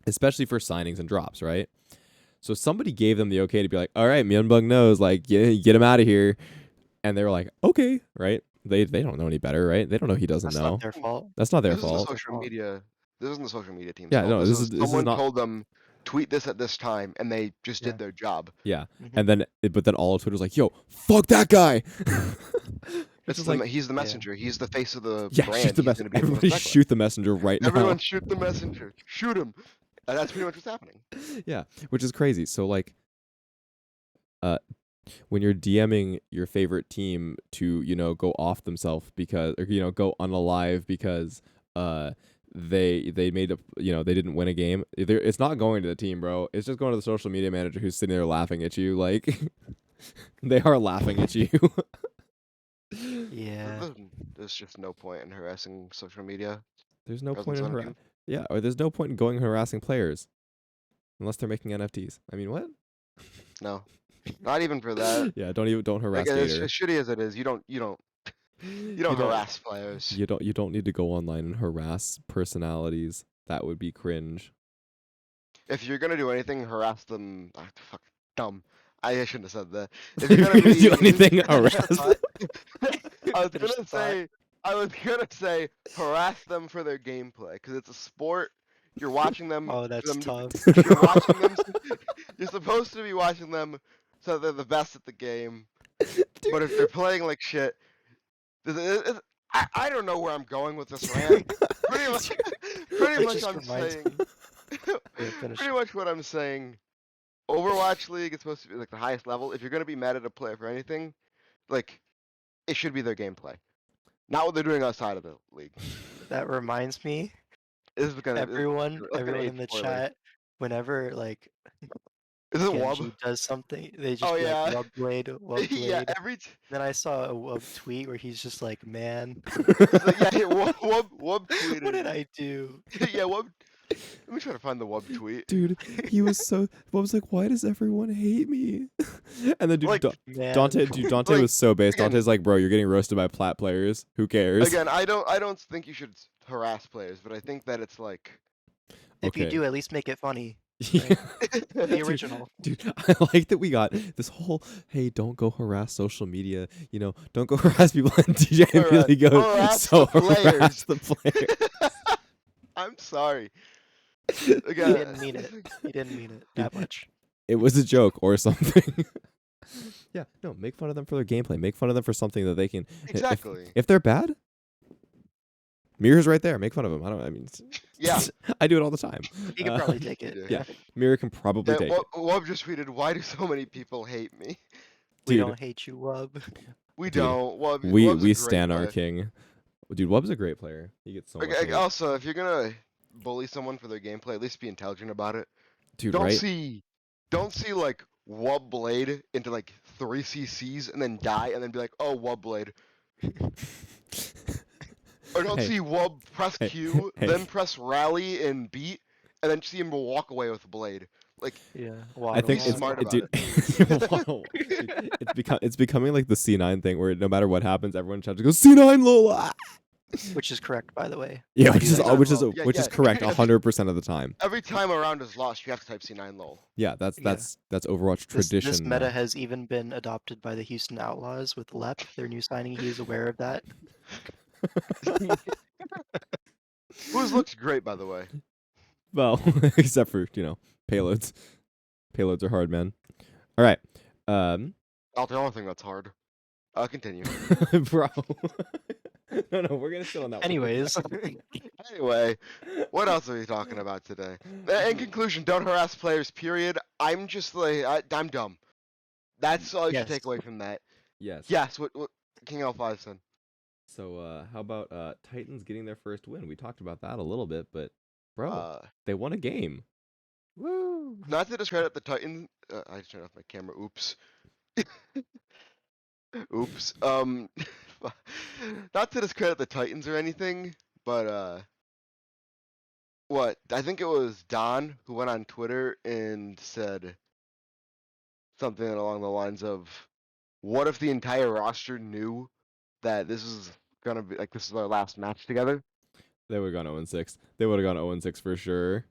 especially for signings and drops, right? So somebody gave them the okay to be like, all right, Myeonbong knows, like, get him out of here. And they were like, okay, right? They don't know any better, right? They don't know he doesn't That's know. not their fault. That's not their This isn't the fault. their social fault. media. This isn't the social media team's Yeah, fault. no, This this is is someone not. told them tweet this at this time, and they just Yeah. did their job. Yeah, Mhm. and then but then all of Twitter's like, "Yo, fuck that guy." Which is like, He's the Yeah. messenger. He's the face of the yeah, brand. shoot the He's messenger. gonna be the most Everybody effective. shoot the messenger right now. Everyone shoot the messenger. Shoot him. And that's pretty much what's happening. Yeah, which is crazy. So like, when you're DMing your favorite team to, you know, go off themselves because, or, you know, go unalive because they made a, you know, they didn't win a game. It's not going to the team, bro. It's just going to the social media manager who's sitting there laughing at you. Like, they are laughing at you. Yeah. There's just no point in harassing social media. There's no presence point in on a team. Yeah, or there's no point in going harassing players unless they're making NFTs. I mean, what? No, not even for that. Yeah, don't harass Like, as Gator. shitty as it is, you don't harass players. You don't need to go online and harass personalities. That would be cringe. If you're gonna do anything, harass them. Ah, fuck, dumb. I shouldn't have said that. If If you're you're gonna gonna do be, anything, Finish harass the them. thought. I was Finish gonna the thought. say harass them for their gameplay because it's a sport. You're watching them. Oh, for that's them to tough. be- you're watching them. You're supposed to be watching them so they're the best at the game. But if they're playing like shit, I don't know where I'm going with this rant. Pretty much, It just I'm reminds saying. Yeah, finish. Pretty much what I'm saying. Overwatch League is supposed to be like the highest level. If you're gonna be mad at a player for anything, like it should be their gameplay, not what they're doing outside of the league. That reminds me, This is gonna everyone like an in age the spoiler. chat, whenever like Is it Genji Wub? does something, they just Oh be yeah. like Wub Blade, Wub Yeah, Blade. Then I saw a Wub tweet where he's just like, man, it's like, yeah, Wub tweeted. what did I do? Yeah, Wub. Let me try to find the Wub tweet. Dude, he was so. What was like? Why does everyone hate me? And then dude, Like, Man. Dante like, was so based. again- Dante's like, bro, you're getting roasted by plat players. Who cares? Again, I don't think you should harass players, but I think that it's like If you Okay. do, at least make it funny. Yeah. The Dude, original. Dude, I like that we got this whole, hey, don't go harass social media. You know, don't go harass people. And DJ immediately goes, harass so the players." harass the players. I'm sorry. He Again, didn't mean it. He didn't mean it that much. It was a joke or something. Yeah, no, make fun of them for their gameplay. Make fun of them for something that they can. Exactly. If they're bad, Mirror's right there. Make fun of them. I mean, Yeah. I do it all the time. He could probably take it. Yeah, Mirror can probably take it. Wub just tweeted, "Why do so many people hate me?" We Dude. don't hate you, Wub. We Dude, don't. Wub, We Wub's a great stan our player. king. Dude, Wub's a great player. He gets so much hate. Also, if you're gonna bully someone for their gameplay, at least be intelligent about it. Dude, Don't right? see like Wub Blade into like 3 CCs and then die and then be like, "Oh, Wub Blade." Or don't Hey. see Wub press Hey. Q, Hey. then press rally and beat, and then see him walk away with Blade. Like, Yeah. I think Be it's smart about dude, Waddle. Dude, it's becoming like the C9 thing where no matter what happens, everyone tries to go C9 Lola. Which is correct, by the way. Yeah, I which do is that which as is well. Yeah, which is yeah. correct 100% of the time. every time a round is lost, you have to type C9 lol. Yeah, that's Yeah. Overwatch tradition. This meta now. has even been adopted by the Houston Outlaws with Lep, their new signing. He is aware of that. Who's looks great, by the way. Well, except for, you know, payloads. Payloads are hard, man. All right. Not the only thing that's hard. Continue. Bro. No, we're going to sit on that one. Anyways, Anyway, what else are we talking about today? In conclusion, don't harass players, period. I'm just like, I'm dumb. That's all you should Yes. take away from that. Yes. Yes, what King L5 said. So, how about Titans getting their first win? We talked about that a little bit, but bro, they won a game. woo. Not to discredit the Titans. I just turned off my camera. Oops. Oops. Not to discredit the Titans or anything, but what? I think it was Don who went on Twitter and said something along the lines of, "What if the entire roster knew that this is gonna be like this is our last match together?" They would have gone 0-6. They would have gone 0-6 for sure.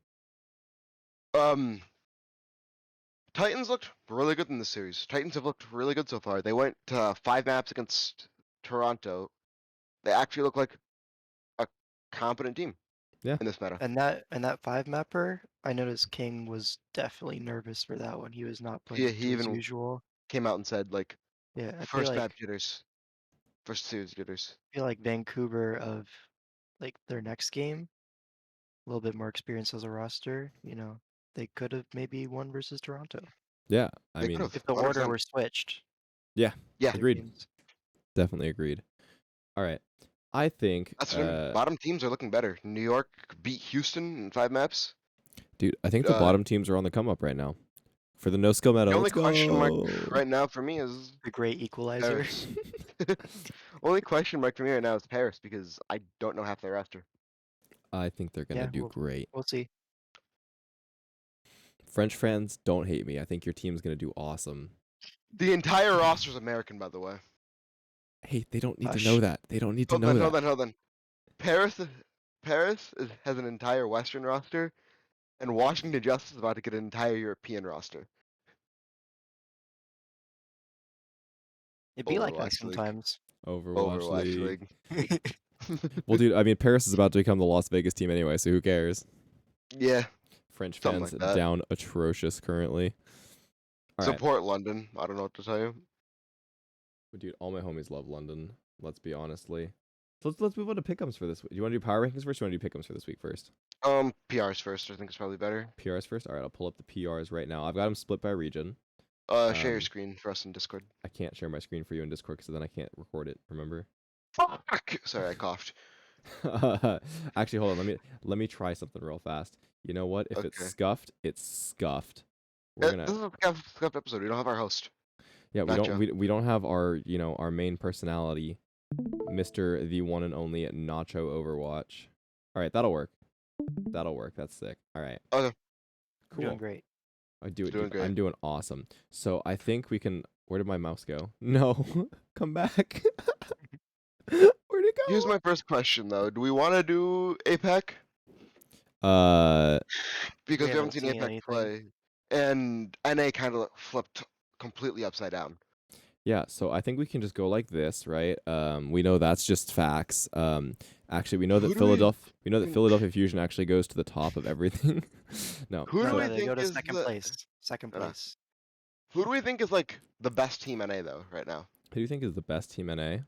Titans looked really good in this series. Titans have looked really good so far. They went to 5 maps against Toronto, They actually look like a competent team. Yeah. In this meta. And that 5-mapper, I noticed King was definitely nervous for that one. He was not playing He to his even usual. came out and said like Yeah, I first map jitters. First series jitters. feel like Vancouver of like their next game, a little bit more experience as a roster, they could have maybe won versus Toronto Yeah. I They mean, could've. if the order 100%. were switched. yeah. Yeah. their Agreed. games. Definitely agreed. All right. I think, That's when bottom teams are looking better. New York beat Houston in 5 maps. dude, I think the Uh, bottom teams are on the come up right now. For the no skill meta, The only let's question mark go. right now for me is The great equalizer. Paris. Only question mark for me right now is Paris because I don't know half their roster. I think they're gonna Yeah, do great. we'll see. French fans, don't hate me. I think your team's gonna do awesome. The entire roster's American, by the way. Hey, they don't need to Hush. know that. They don't need to know that. Hold on. Paris has an entire Western roster, and Washington Justice is about to get an entire European roster. It'd be like that Overwatch League. sometimes. Overwatch League. League. Well, dude, I mean, Paris is about to become the Las Vegas team anyway, so who cares? Yeah, French something fans like that. down atrocious currently. All right, Support London. I don't know what to tell you. dude, all my homies love London. Let's be honestly. So let's move on to Pickems for this week. Do you want to do power rankings first? Or you want to do Pickems for this week first? PRs first. I think it's probably better. PRs first. All right, I'll pull up the PRs right now. I've got them split by region. Share your screen for us in Discord. I can't share my screen for you in Discord because then I can't record it. Remember? Fuck! Sorry, I coughed. Actually, hold on. Let me try something real fast. You know what? If it's Okay. scuffed, it's scuffed. We're This gonna. is a scuffed episode. We don't have our host. Yeah, Nacho. we don't have our our main personality, Mr. the one and only Nacho Overwatch. All right, that'll work. That'll work. That's sick. All right. Okay. We're doing Cool. great. I do it, Doing dude. great. I'm doing awesome. So I think we can. Where did my mouse go? No, come back. Where'd it go? Here's my first question though. Do we want to do APEC? Because we haven't seen APEC anything. play, and NA kind of flipped completely upside down. Yeah, so I think we can just go like this, right? We know that's just facts. Actually, we know that Who do we- Philadelphia Fusion actually goes to the top of everything. No. Who do No, we they think go to is second the- place. Second Uh, place. Who do we think is like the best team NA though right now? Who do you think is the best team NA?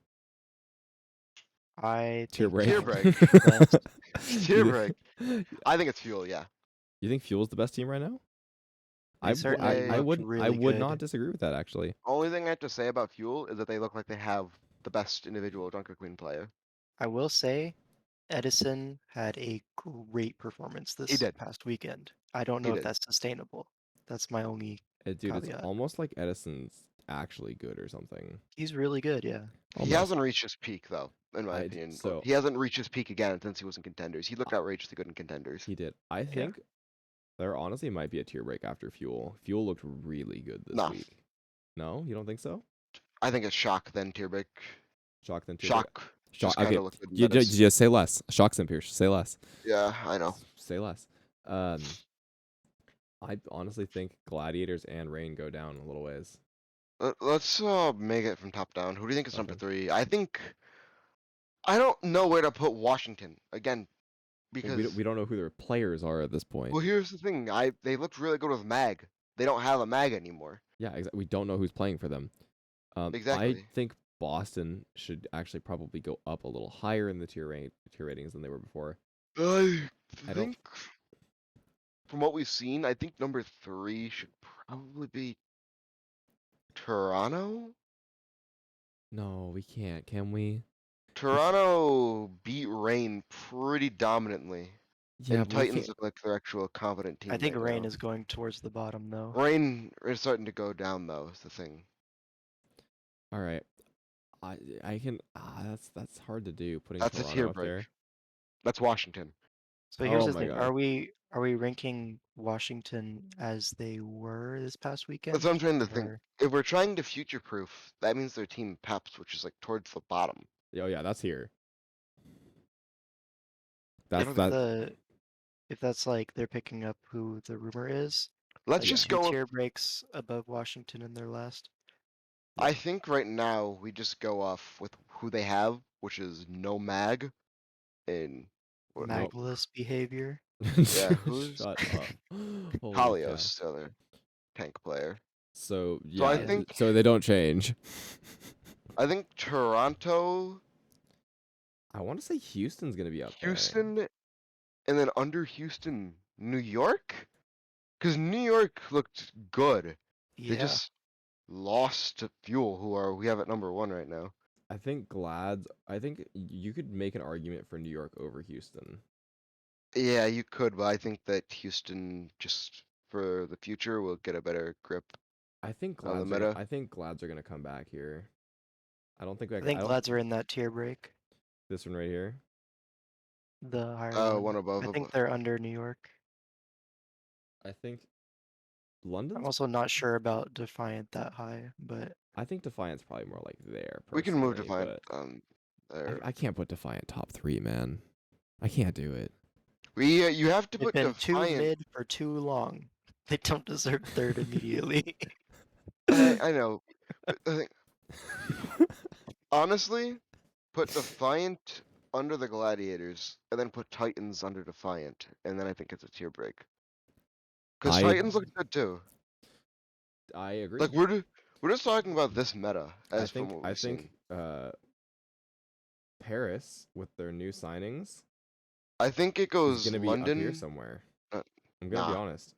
I Tier think break. Tier Fuel break. is the best. Tier break. I think it's Fuel. Yeah. You think Fuel's the best team right now? They certainly I looked would really not good. disagree with that actually. Only thing I have to say about Fuel is that they look like they have the best individual Junker Queen player. I will say, Edison had a great performance He this did. past weekend. I don't He know if did. that's sustainable. That's my only Dude, it's caveat. almost like Edison's actually good or something. He's really good, yeah. He Almost. hasn't reached his peak though, in my opinion. so- He hasn't reached his peak again since he was in Contenders. He looked outrageously good in Contenders. He did. I think there honestly might be a tier break after Fuel. Fuel looked really good this No. week. No, you don't think so? I think it's Shock then tier break. Shock then tier break. Shock. Shock. Just kinda Okay, looked good in you metas. just say less. Shock's in Pierce. Say less. Yeah, I know. Say less. I honestly think Gladiators and Rain go down a little ways. Let's make it from top down. Who do you think is number Okay. 3? I don't know where to put Washington again Well, because we don't know who their players are at this point. well, here's the thing. They looked really good with Mag. They don't have a Mag anymore. Yeah, exactly. We don't know who's playing for them. I Exactly. think Boston should actually probably go up a little higher in the tier ratings than they were before. I I don't- think from what we've seen, I think number 3 should probably be Toronto. No, we can't. Can we? Toronto beat Rain pretty dominantly. Yeah, And but we Titans can't. look like they're actual competent team. I think right Rain now. is going towards the bottom though. Rain is starting to go down though, is the thing. All right. I can. That's hard to do. Putting That's a Toronto tier up break. there. That's Washington. So here's Oh the my thing: God. are we ranking Washington as they were this past weekend? That's what I'm trying to think. or- If we're trying to future proof, that means their team peps, which is like towards the bottom. Oh yeah, that's here. Yeah, That's but that. If that's like they're picking up who the rumor is, Let's like just 2 go with, tier breaks above Washington in their last. I think right now we just go off with who they have, which is no mag, and what, Nope. Magless behavior. yeah, who's Shut up. Holy cow. Halios, the other tank player. So So I yeah, think so they don't change. Toronto, I want to say Houston's gonna be up there. Houston, and then under Houston, New York, because New York looked good. They Yeah. just lost to Fuel, we have at number 1 right now. I think Glad's. I think you could make an argument for New York over Houston. Yeah, you could, but I think that Houston just for the future will get a better grip I think on the Glad's. Are, meta. I think Glad's are gonna come back here. I don't think I I think don't. Glads are in that tier break. This one right here. The higher one. One above. I think they're under New York. I think I'm London's. also not sure about Defiant that high, but I think Defiant's probably more like there. We can move Personally, Defiant but there. I can't put Defiant top 3, man. I can't do it. You have to they've put been too Defiant. mid for too long. They don't deserve third immediately. I know, but I think honestly, put Defiant under the Gladiators, and then put Titans under Defiant, and then I think it's a tier break. Because I Titans look good too. I agree. Like we're just talking about this meta as from what we've I think seen. Paris with their new signings I think it is goes gonna be up here London. somewhere. Uh, I'm gonna be nah, honest.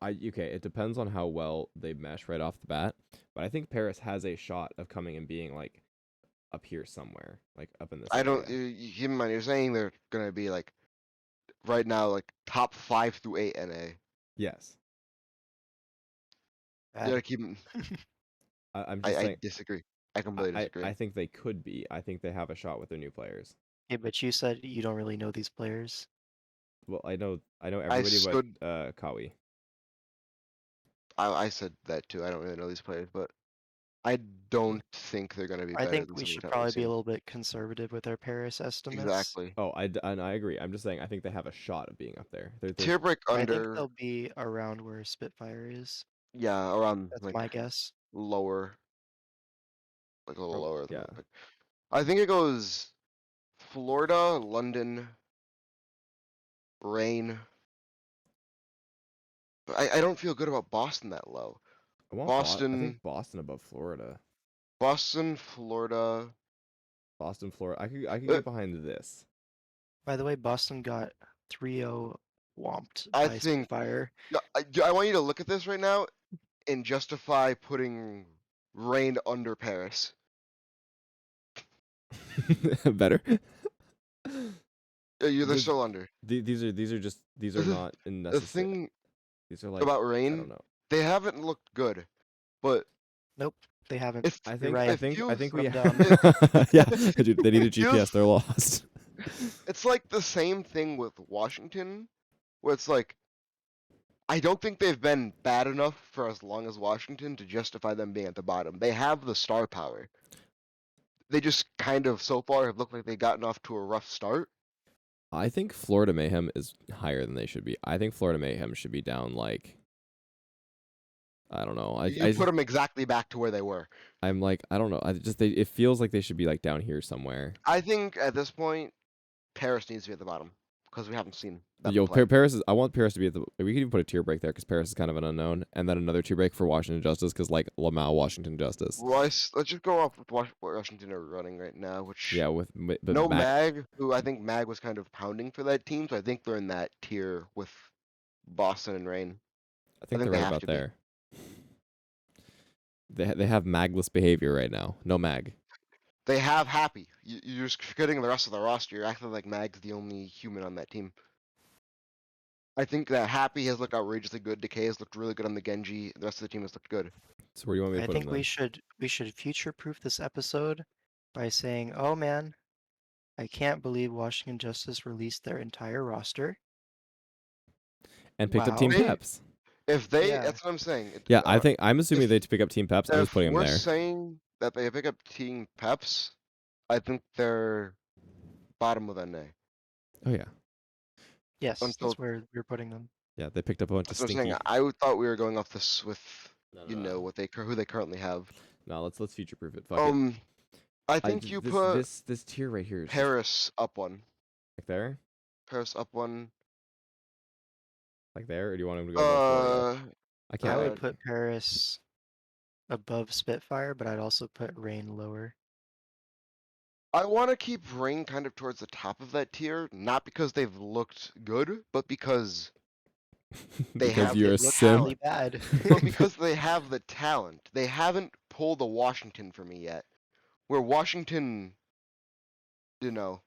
Okay, it depends on how well they mesh right off the bat, but I think Paris has a shot of coming and being like up here somewhere, like up in this I area. don't. Keep in mind, you're saying they're gonna be like right now, like top 5 through 8 NA. Yes, You gotta keep. I'm just I saying. disagree. I completely disagree. I think they could be. I think they have a shot with their new players. Yeah, but you said you don't really know these players. Well, I know I everybody but stood. Kawi. I said that too. I don't really know these players, but I don't think they're gonna be I better think than we some of the should talent we've probably be a seen. little bit conservative with our Paris estimates. Exactly. Oh, and I agree. I'm just saying I think they have a shot of being up there. There's Tier break I think under. they'll be around where Spitfire is. Yeah, around That's like my guess. lower, like a little lower than yeah. that. I think it goes Florida, London, Rain. But I don't feel good about Boston that low. I think Boston above Florida. Boston, Florida. Boston, Florida. I could Uh, get behind this. By the way, Boston got 3-0 whomped I by think Spitfire. I want you to look at this right now and justify putting Rain under Paris. Better. They're still under. These are not The necessary. thing These are like about I Rain, don't know. they haven't looked good, but Nope, they haven't. it's I You're think right. I think I think we Come down. yeah. Dude, they need a it feels GPS. They're lost. it's like the same thing with Washington, where it's like I don't think they've been bad enough for as long as Washington to justify them being at the bottom. They have the star power. They just kind of so far have looked like they've gotten off to a rough start. I think Florida Mayhem is higher than they should be. I think Florida Mayhem should be down like I don't know. You put them exactly back to where they were. I'm like I don't know. It feels like they should be like down here somewhere. I think at this point, Paris needs to be at the bottom because we haven't seen them Yo, play. Paris is. I want Paris to be at the. We could even put a tier break there because Paris is kind of an unknown, and then another tier break for Washington Justice because like Lamau Washington Justice. Let's just go off with what Washington are running right now, which Yeah, with but no Mag, who I think Mag was kind of pounding for that team, so I think they're in that tier with Boston and Rain. I think they they're right have about to be. there. They have magless behavior right now. No mag. They have Happy. You're just forgetting the rest of the roster. You're acting like Mag's the only human on that team. I think that Happy has looked outrageously good. Decay has looked really good on the Genji. The rest of the team has looked good. So where do you want me to I put think them we should future-proof this episode by saying, "Oh man, I can't believe Washington Justice released their entire roster." and picked up Team Wow. Peps. If they, Yeah. that's what I'm saying. Yeah, I'm assuming they pick up Team Peps. I'm just If putting them we're there. saying that they pick up Team Peps, I think they're bottom of NA. Oh yeah, Yes, Until- that's where we're putting them. yeah. They picked up a bunch That's of what I'm stinky. saying. I thought we were going off this with No, who they currently have. No, let's future proof it. Fuck it. I think you this put this tier right here is just Paris up one. like there, Paris up one. like there, or do you want him to go above Florida? Uh, I I can't. would put Paris above Spitfire, but I'd also put Rain lower. I want to keep Ring kind of towards the top of that tier, not because they've looked good, but because they because have you're the a It looked simp. really bad. but because they have the talent. They haven't pulled a Washington for me yet. Where Washington, you know,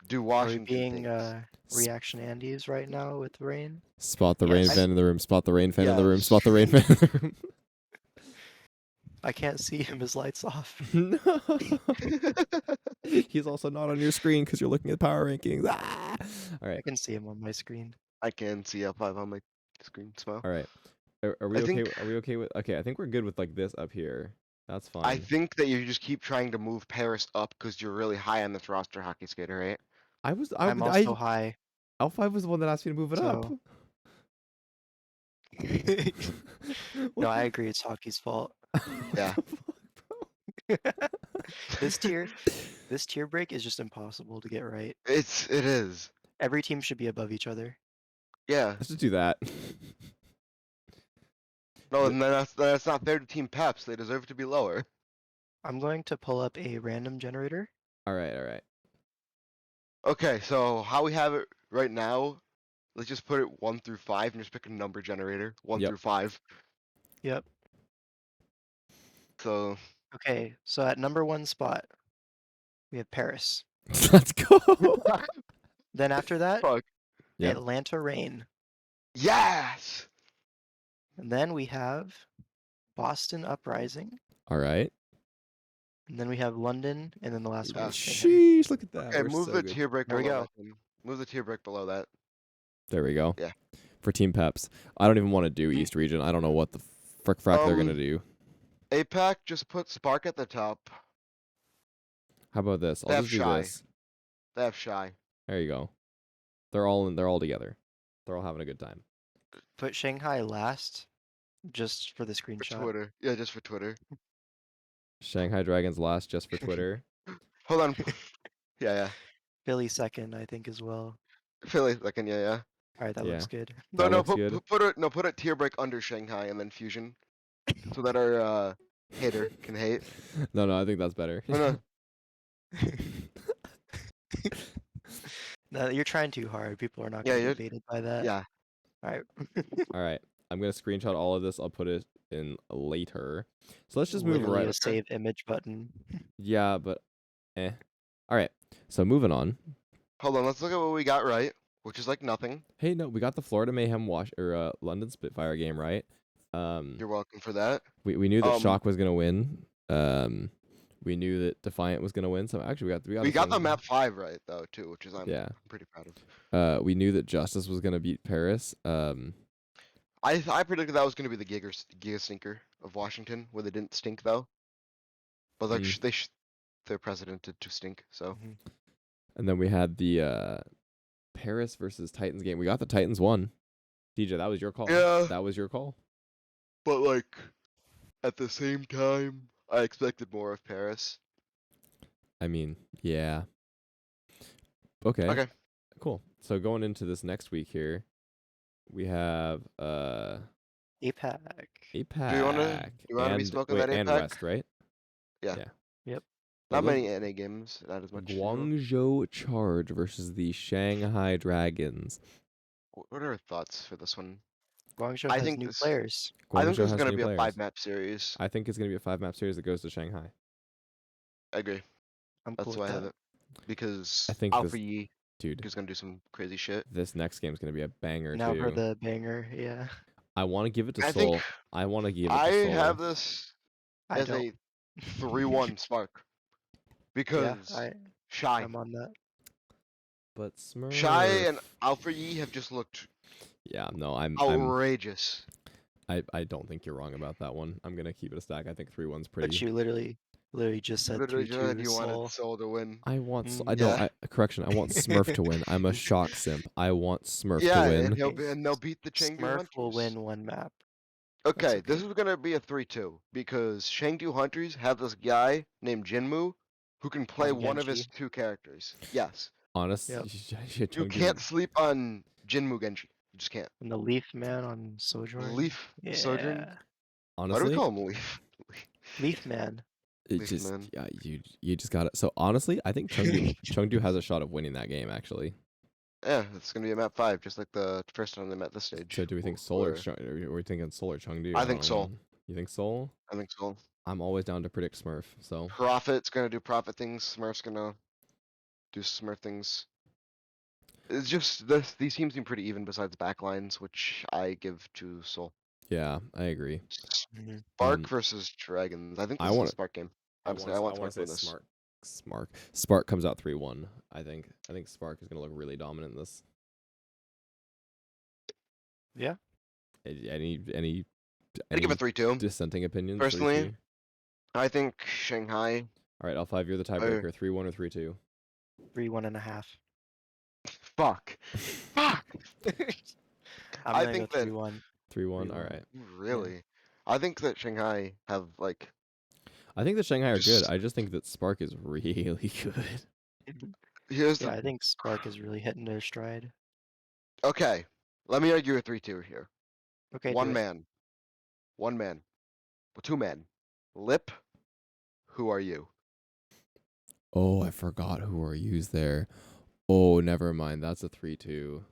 do Are we Washington being things. reaction Andes right now with Rain? Spot the rain Yes. fan in the room. Spot the rain fan in the room. Yes. Spot the rain fan in the room. I can't see him. His lights off. No. He's also not on your screen because you're looking at power rankings. Ah! All I right. can see him on my screen. I can see F5 on my screen smile. All right. Are we I okay? think- Are we okay with? Okay, I think we're good with like this up here. That's fine. I think that you just keep trying to move Paris up because you're really high on this roster, Hockey Skater, right? I'm also high. L5 was the one that asked me to move it up. So- What No, I the- agree. It's Hockey's fault. Yeah. What the fuck, bro? This tier break is just impossible to get right. It is. Every team should be above each other. Yeah. Let's just do that. No, and that's not fair to Team Peps. They deserve to be lower. I'm going to pull up a random generator. All right. All right. Okay, so how we have it right now, let's just put it 1 through 5 and just pick a number generator. 1 Yep. through 5. Yep. So Okay, so at number 1 spot, we have Paris. Let's go. Then after that, fuck. Yep. Atlanta Rain. Yes! And then we have Boston Uprising. All right. And then we have London, and then the last one Yeah. is Shanghai. Sheesh! Look at that. Okay, We're move so the good. tier break There we below go. that. Then. Move the tier break below that. There we go. Yeah. For Team Peps, I don't even want to do East Region. I don't know what the frack they're gonna do. APAC, just put Spark at the top. How about this? They I'll have just do Shy. this. They have Shy. There you go. They're all together. They're all having a good time. Put Shanghai last, just for the For screenshot. Twitter. Yeah, just for Twitter. Shanghai Dragons last just for Twitter. Hold on. Yeah. Philly second, I think, as well. Philly second, yeah. All right, that Yeah. looks good. That looks good. Put a tier break under Shanghai and then Fusion. So that our hater can hate. No, I think that's better. No. No, you're trying too hard. People are not Yeah, going to you're- get baited by that. Yeah. All right. All right. I'm gonna screenshot all of this. I'll put it in later. So let's just move Literally right. a save image button. Yeah, but All right. So moving on. Hold on, let's look at what we got right, which is like nothing. Hey, no, we got the Florida Mayhem London Spitfire game right. You're welcome for that. We knew that Um, Shock was gonna win. We knew that Defiant was gonna win. So actually, We got the some- map 5 right though too, which is I'm Yeah. pretty proud of. We knew that Justice was gonna beat Paris. I predicted that was going to be the Giga Stinker of Washington, where they didn't stink though. But like their president did to stink, so And then we had the Paris versus Titans game. We got the Titans won. DJ, that was your call. Yeah. That was your call. but like at the same time, I expected more of Paris. I mean, yeah. Okay. Okay. Cool. So going into this next week here, we have APAC. APAC. you wanna be and- smoking wait, that and APAC? West, right? Yeah. Yep. But Not look- many NA games, not as much. Guangzhou Charge versus the Shanghai Dragons. What are our thoughts for this one? Guangzhou I has think new this- players. I think Guangzhou this is has going to new be a players. 5-map series. I think it's going to be a 5-map series that goes to Shanghai. I agree. I'm That's cool why with I have that. it. Because I think Alpha this- Yi Dude, is going to do some crazy shit. this next game's going to be a banger Now too. for the banger, yeah. I want to give it to I Seoul. think I want to give it I to Seoul. have this I as don't. a 3-1 Spark. Yeah, Because Shy. I'm on that. But Smurf. Shy and Alpha Yi have just looked Yeah, no, I'm outrageous. I don't think you're wrong about that one. I'm gonna keep it a stack. I think 3-1's pretty. But you literally just said Literally 3-2 just you Seoul. wanted Seoul to win. I want. Mm, I don't. yeah. Correction. I want Smurf to win. I'm a Shock simp. I want Smurf Yeah, to win. and they'll beat the Chengdu Smurf Hunters. will win one map. Okay, okay. this is gonna be a 3-2 because Chengdu Hunters have this guy named Jinmu who can play On one of his Genji. 2 characters. Yes. Honest, Yep. You Chengdu can't sleep on Jinmu Genji. You just can't. And the Leaf Man on Sojourn. Leaf Sojourn? Yeah. Why do we honestly, call him Leaf? Leaf Man. it Leaf just Man. yeah, you just got it. So honestly, I think Chengdu has a shot of winning that game actually. Yeah, it's gonna be a map 5, just like the first time they met this stage. So do we think Soul or are we thinking Soul or Chengdu? I I think don't Soul. know. You think Soul? I think so. I'm always down to predict Smurf. So Prophet's gonna do Prophet things. Smurf's gonna do Smurf things. It's just these teams seem pretty even besides backlines, which I give to Soul. yeah, I agree. Mhm. Spark versus Dragons. I think I this is want a Spark game. I Honestly, I want want Spark to to say win this. Spark comes out 3-1. I think Spark is gonna look really dominant in this. Yeah. Any I'd give it 3-2. dissenting opinions? Personally, 3-2? I think Shanghai. All right, L5, you're the tiebreaker. 3-1 or 3-2? 3-1.5. Fuck. Fuck. I'm I gonna think go that 3-1. 3-1. 3-1. All right. really. I think that Shanghai have like I think that Shanghai are good. just I just think that Spark is really good. here's Yeah, the I think Spark is really hitting their stride. okay. Let me argue a 3-2 here. Okay, do One it. man. Well, 2 men. Lip. Who are you? Oh, I forgot who are used there. Oh, never mind. That's a 3-2.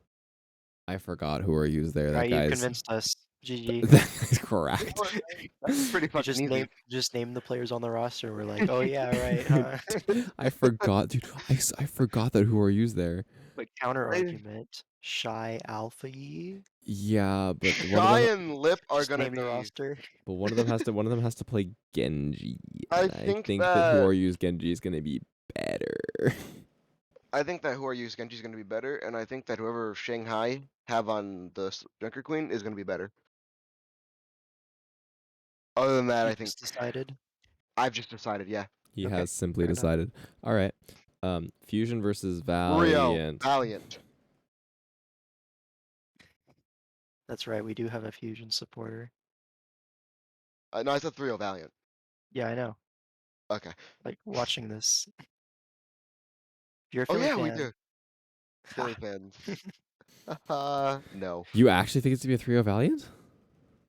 I forgot who are used there. That Alright, you guy's convinced us. GG. that guy's correct. That's pretty You fucking easy. just name the players on the roster. We're like, oh yeah, right. Huh? I forgot, dude. I forgot that who are used there. But counter argument, Shy Alpha Yi. Yeah, but one of Shy them and Lip are Just gonna name the be. roster. one of them has to play Genji. I And I think think that who that are used Genji is gonna be better. who are used Genji is gonna be better, and I think that whoever Shanghai have on the Junker Queen is gonna be better. Other than that, You I think just decided. I've just decided. Yeah, He Okay, has simply fair enough. decided. All right. Fusion versus Rio Valiant. Valiant. That's right. We do have a Fusion supporter. No, I said 3-0 Valiant. Yeah, I know. Okay. Like watching this. If you're a Oh Philly yeah, we fan, do. Philly fans. No. You actually think it's gonna be a 3-0 Valiant?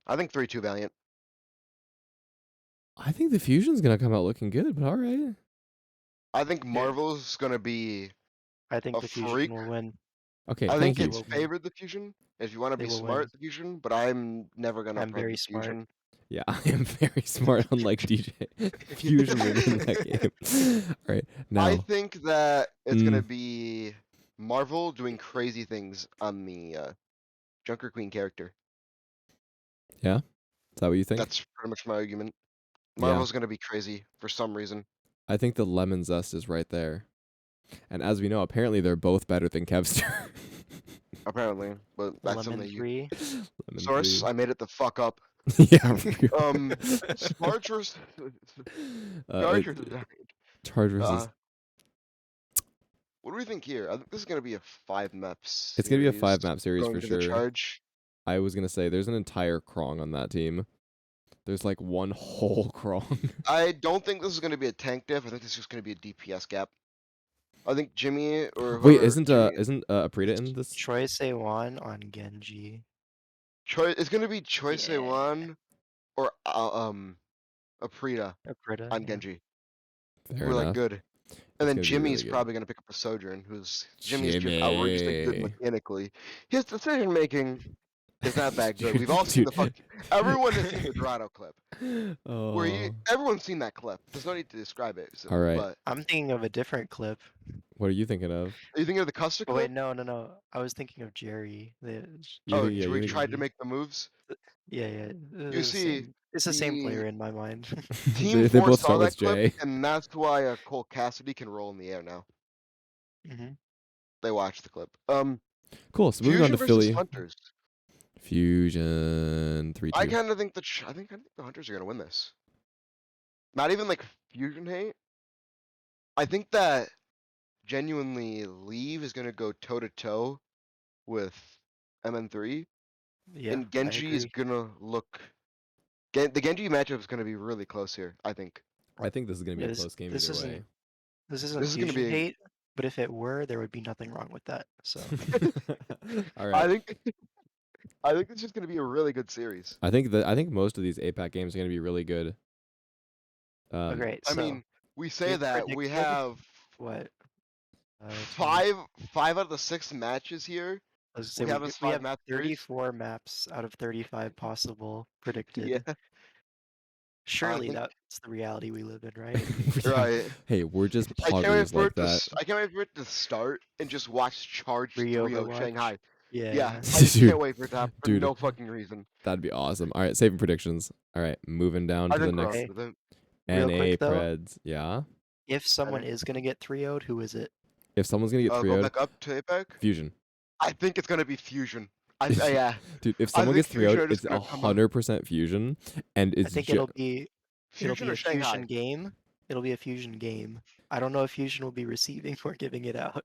I think 3-2 Valiant. I think the Fusion's gonna come out looking good, but all right. I think Marvel's gonna be I think a the Fusion freak. will win. Okay, I thank think you. it's favored the Fusion. If you want to They be will smart, win. the Fusion, but I'm never gonna I'm prep very the smart. Fusion. Yeah, I am very smart, unlike DJ. Fusion will win that game. All right, now. I think that it's gonna Mm. be Marvel doing crazy things on the Junker Queen character. Yeah, is that what you think? That's pretty much my argument. Yeah. Marvel's gonna be crazy for some reason. I think the lemon zest is right there. And as we know, apparently they're both better than Kevster. Apparently, but that's something Lemon that you. 3. Lemon Source, 3. I made it the fuck up. Yeah. Sparge versus Charge versus Valiant. Charge versus. What do we think here? I think this is gonna be a 5-map series. It's gonna be a 5-map series going for to sure. The Charge. I was gonna say there's an entire Krong on that team. There's like one whole Krong. I don't think this is gonna be a tank diff. I think this is just gonna be a DPS gap. I think Jimmy or Wait, whoever. isn't Aprita in this? Choi Se-won on Genji. It's gonna be Choi Se-won or Aprita Aprita, on yeah. Genji. Fair We're like enough. good. And It's then gonna be Jimmy's really good. probably gonna pick up a Sojourn, Jimmy's just outrageously good mechanically. His decision making is not that good. We've all seen everyone has seen the Dorado clip. Oh. Everyone's seen that clip. There's no need to describe it. All right. But I'm thinking of a different clip. What are you thinking of? are you thinking of the Custer Oh clip? wait, no. I was thinking of Jerry. Where he tried to make the moves? Yeah. You see, it's the same player in my mind. Team they 4 both saw start with that clip, J. and that's why Cole Cassidy can roll in the air now. hmm They watched the clip. Cool. So moving on to Fusion versus Philly. Hunters. Fusion 3-2. I kind of think the Hunters are gonna win this. Not even like Fusion hate. I think that genuinely Leave is gonna go toe to toe with MN3, Yeah, and Genji is gonna look. The Genji matchup is gonna be really close here. I think. I think this is gonna be Yeah, a close game this either isn't way. This isn't This is gonna fusion be. hate, but if it were, there would be nothing wrong with that. So All I right. think. I think it's just gonna be a really good series. I think most of these APAC games are going to be really good. oh, great. I So mean, we say we've that we predicted have what? 20. five out of the 6 matches here. I was We gonna say have as we 5 have map series. 34 maps out of 35 possible Yeah. predicted. I Surely think that's the reality we live in, right? Yeah. right. Hey, we're just I can't wait poggers for like it to. that. I can't wait for it to start and just watch Charge Free 3-0 Overwatch. Shanghai. Yeah. Yeah, I just Dude, can't wait for it to happen for dude. no fucking reason. That'd be awesome. All right, saving predictions. All right, moving down I to the think we're next on Okay. with it. Real NA quick though, Preds. Yeah. if someone think- is gonna get 3-0'd, who is it? If someone's gonna get Go 3-0'd, back up to APEC. Fusion. I think it's gonna be Fusion. Yeah. Dude, if I someone think gets 3-0'd, Fusion are just it's gonna come out. 100% Fusion, and I it's think just it'll be Fusion or a fusion Shanghai. game. It'll be a fusion game. I don't know if fusion will be receiving or giving it out.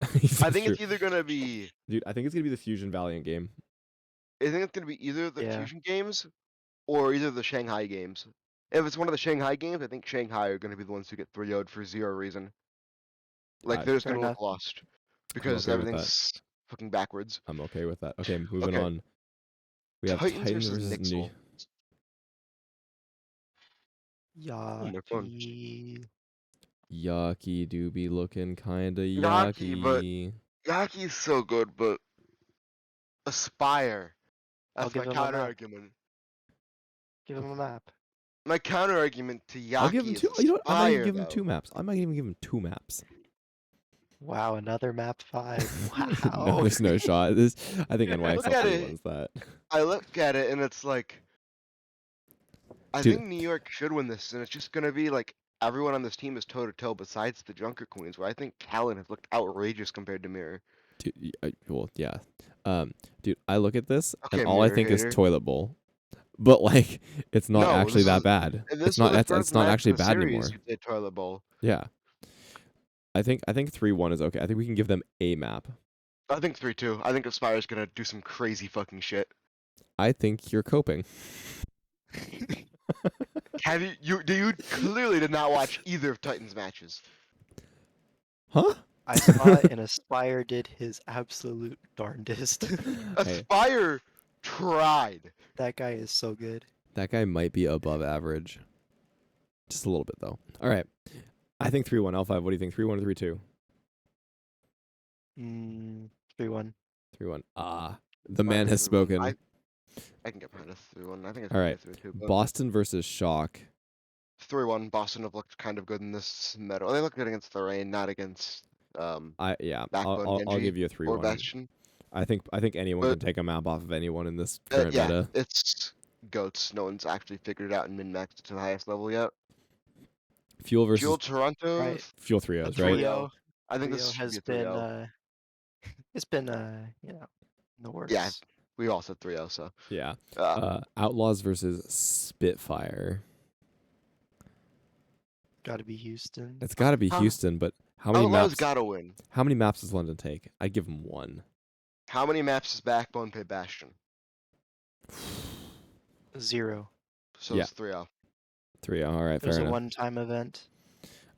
I think it's either gonna be. Dude, I think it's gonna be the Fusion Valiant game. I think it's gonna be either the Yeah. Fusion games or either the Shanghai games. If it's one of the Shanghai games, I think Shanghai are gonna be the ones who get 3-0'd for 0 reason. Like they're just Fair gonna enough. look lost because okay with that. everything's fucking backwards. I'm okay with that. Okay, moving Okay. on. We have Titans Titans versus versus New. NYXL. my phone. Yaki. Yucky doobie looking kinda Yucky, but- yucky. Yaki's so good, but Aspire. I'll That's my give him a counter map. argument. Give him a map. My counter argument to Yaki I'll give him is two. You know what? I might even Aspire, give him though. 2 maps. I might even give him 2 maps. Wow, another map 5. No, Wow. there's no shot. This, I think Look NYXL at probably it. wins that. I look at it and it's like, I Dude. think New York should win this, and it's just gonna be like everyone on this team is toe to toe besides the Junker Queens, where I think Callan has looked outrageous compared to Mirror. Dude, well, yeah. Dude, I look at this Okay, and all I mirror think is hater. toilet bowl. But like, it's not No, actually this that is- bad. And this It's not. was the It's first not match actually of the bad series anymore. You did toilet bowl. Yeah. I think 3-1 is okay. I think we can give them a map. I think 3-2. I think Aspire's gonna do some crazy fucking shit. I think you're coping. Have you clearly did not watch either of Titans matches. Huh? I saw it and Aspire did his absolute darndest. Hey, Aspire tried. That guy is so good. that guy might be above average. Just a little bit though. All right. I think 3-1 L5. What do you think? 3-1 or 3-2? 3-1. 3-1. The I man think has 3-1. spoken. I can get behind a 3-1. I think it's All right. 3-2. But Boston versus Shock. 3-1. Boston have looked kind of good in this medal. They look good against the Rain, not against I'll Backbone Genji give you a or 3-1. Bastion. I think anyone But- can take a map off of anyone in this current Yeah, meta. it's goats. No one's actually figured it out and min-maxed it to the highest level yet. Fuel versus Fuel Toronto. Right. Fuel 3-0s, That's right? really- Trio, I think Trio this should has be a been 3-0. it's been you know, in the works. Yeah. We all said 3-0, so. Yeah. Uh, Outlaws versus Spitfire. Gotta be Houston. It's got to be Huh? Houston, but how many Outlaws maps? gotta win. How many maps does London take? I'd give them 1. How many maps does Backbone play Bastion? 0. So Yeah. it's 3-0. 3-0. All right, It was fair a enough. one-time event.